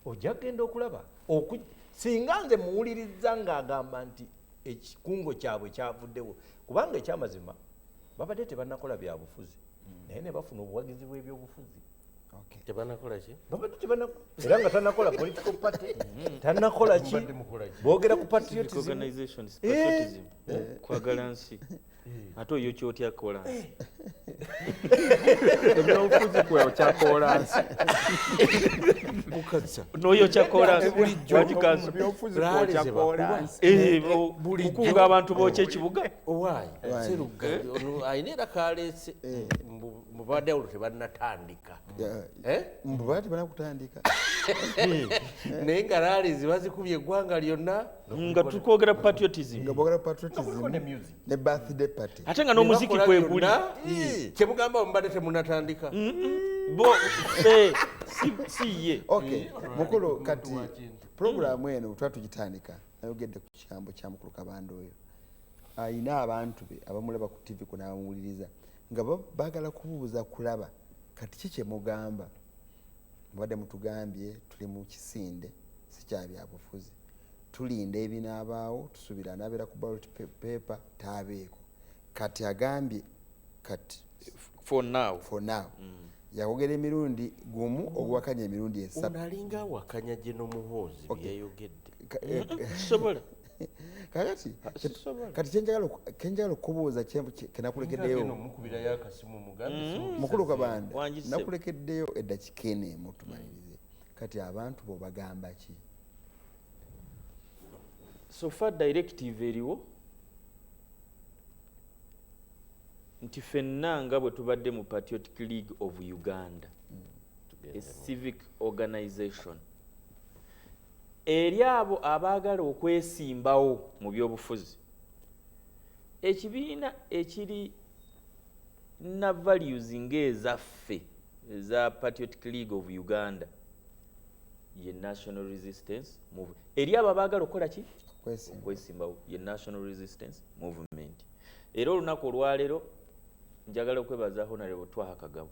ojja kgenda okulaba singa nze muwuliriza ng'agamba nti ekikungo kyabwe kyavuddewo kubanga ekyamazima babadde tebannakola byabufuzi naye ne bafuna obuwagizi bw'ebyobufuzi tebanakola ki babadde era nga tannakola political party tannakola ki boogera ku patriotism kwagala nsi ate oyo kyotya kolansi ebyobufuzi kwe okyakola nsi n'oyo kyakolansi kukunga abantu bookya ekibuga owaayi seruga ayina era kaleese mubadde awo tebannatandika mbubala tebannakutandika naye nga laalizi bazikubye eggwanga lyonna nga tukwogera patriotism ne birthday party ate nga n'omuziki kweguli kyemugamba mubadde temunatandika si ye mukulu kati programu eno tuba tugitandika nayogedde ku kigambo kya mukulu Kabanda oyo ayina abantu be abamulaba ku TV ku n'abamuwuliriza nga baagala kubuuza kulaba kati ki kyemugamba mubadde mutugambye tuli mu kisinde si kya byabufuzi tulinda ebinaabaawo tusuubira anaabeera ku ballot paper taabeeko kati agambye kati for now yakwogera emirundi gumu oguwakanya emirundi 3 onalinga awakanya Jeno Muhoozi byeyayogedde sobola kati kyenjagala okubuuza kenakulekeddeyo mukulu Kabanda nakulekeddeyo eddakika eno emu tumalirize kati abantu bo bagamba ki so far directive eriwo nti ffenna nga bwe tubadde mu Patriotic League of Uganda a civic organization eri abo abaagala okwesimbawo mu byobufuzi ekibiina ekiri na values ng'ezaffe eza Patriotic League of Uganda ye National Resistance Movement eri abo abaagala okukola ki okwesimbawo ye National Resistance Movement era olunaku olwaleero njagala okwebaza Honorable Twaha Kagabo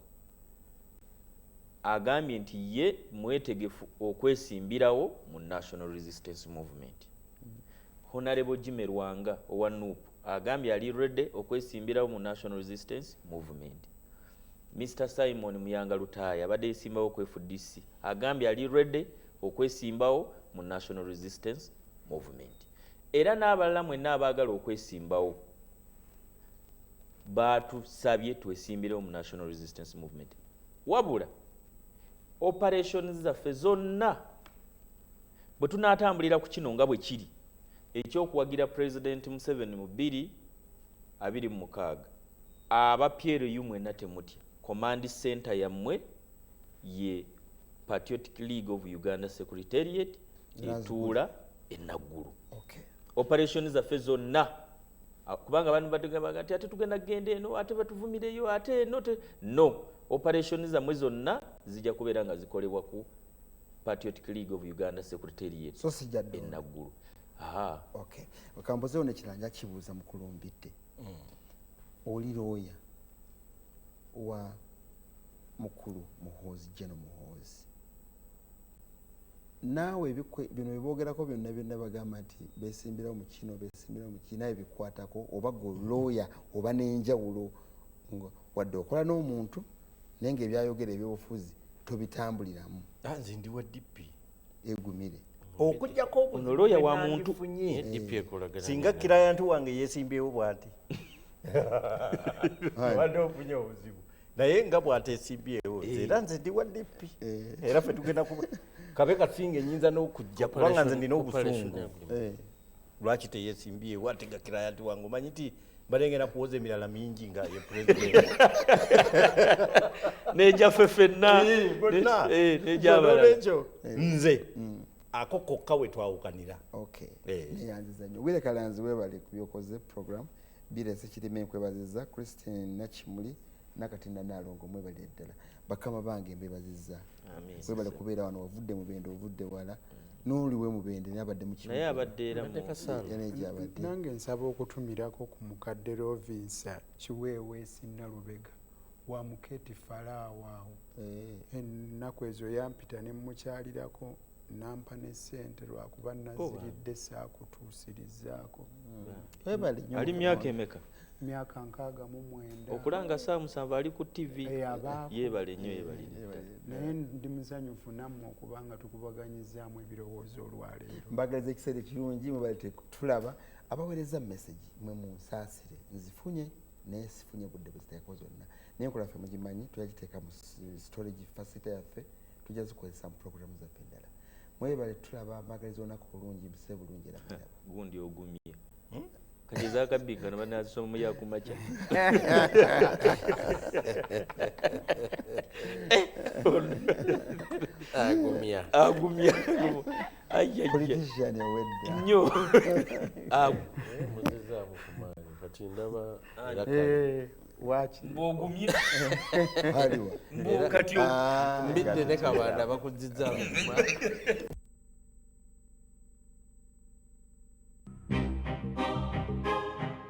agambye nti ye mwetegefu okwesimbirawo mu National Resistance Movement. Honorable Jimmy Rwanga owa NUP agambye ali ready okwesimbirawo mu National Resistance Movement. Mr. Simon Muyanga Lutaya abadde yesimbawo ku FDC agambye ali ready okwesimbawo mu National Resistance Movement. Era n'abalala mwenna abaagala okwesimbawo batusabye twesimbirewo mu National Resistance Movement. Wabula operations zaffe zonna bwe tunaatambulira ku kino nga bwe kiri ekyokuwagira President Museveni mu 2026 aba PLU mwena temutya command center yammwe ye Patriotic League of Uganda Secretariat etuula enaggulu. Operation zaffe zonna kubanga abantu batugamba ati ate tugenda kugenda eno ate batuvumireyo ate eno no operation zammwe zonna zijja kubeera nga zikolebwa ku Patriotic League of Uganda Secretariat so sijjadde enaggulu. Okay, okambozeewo nekiranja kibuuza mukulumbidde oli looya wa mukulu Muhoozi General Muhoozi, naawe bino biboogerako byonna bagamba nti beesimbirawo mu kino beesimbirawo mu kino naye bikwatako oba gwe looya oba n'enjawulo wadde okola n'omuntu naye ng'ebyayogera ebyobufuzi tobitambuliramu. Nze ndi wa DP egumire okujjako looya wa muntu singa kirayantu wange yeesimbyewo bw'ati wadde ofunye obuzibu naye nga bw'ateesimbyewo era nze ndi wa DP era ffe tugenda kabe kasinga enyinza n'okujja kubanga nze ndina obusungu lwaki teyeesimbyewo ate nga kirayantu wange omanyi nti balengera kuwoza emirala mingi nga ye president nejaffe ffenna nejabalaekyo nze ako kokka we twawukanira. Neyanziza nnyo Wile Kalanzi weebale ku byokoze program birese kirime nkwebaziza Christine Nakimuli Nakatinda Nalongo mwebale ddala bakama bange mbebazizza weebale kubeera wano wavudde mu bende ovudde wala n'oliwe mu bende nabadde mu naye abadde era nange nsaba okutumirako ku mukadde Rovinsa Kiweeweesi Nalubega wa Muketi Falaawo awo ennaku ezo yampita ne mukyalirako nampa ne ssente lwakuba naziridde saakutuusirizaako. Ali myaka emeka? Myaka 69. Okulanga saa 7 ali ku TV. Yeebale nnyo yeebale. Naye ndi muzanyufu nammwe okubanga tukubaganyizaamu ebirowoozo olwaleero. Mbagaliza ekiseera ekirungi mwebalete tulaba abaweereza message mwe munsaasire nzifunye naye sifunye budde bweziteeko zonna naye enkola ffe mugimanyi tuyagiteeka mu storage facility yaffe tujja zikozesa mu programu zaffe endala mwebale tulaba mbagaliza olunaku olungi mbise bulungi era mulaba gundi ogumye kageza akabinkano banazisoma mu yakumakya agumya politician owedda nnyo muzizaamu kumaanyi kati ndaba waki mbogumye aliwa kati mbidde ne kabanda bakuzizaamu kumaanyi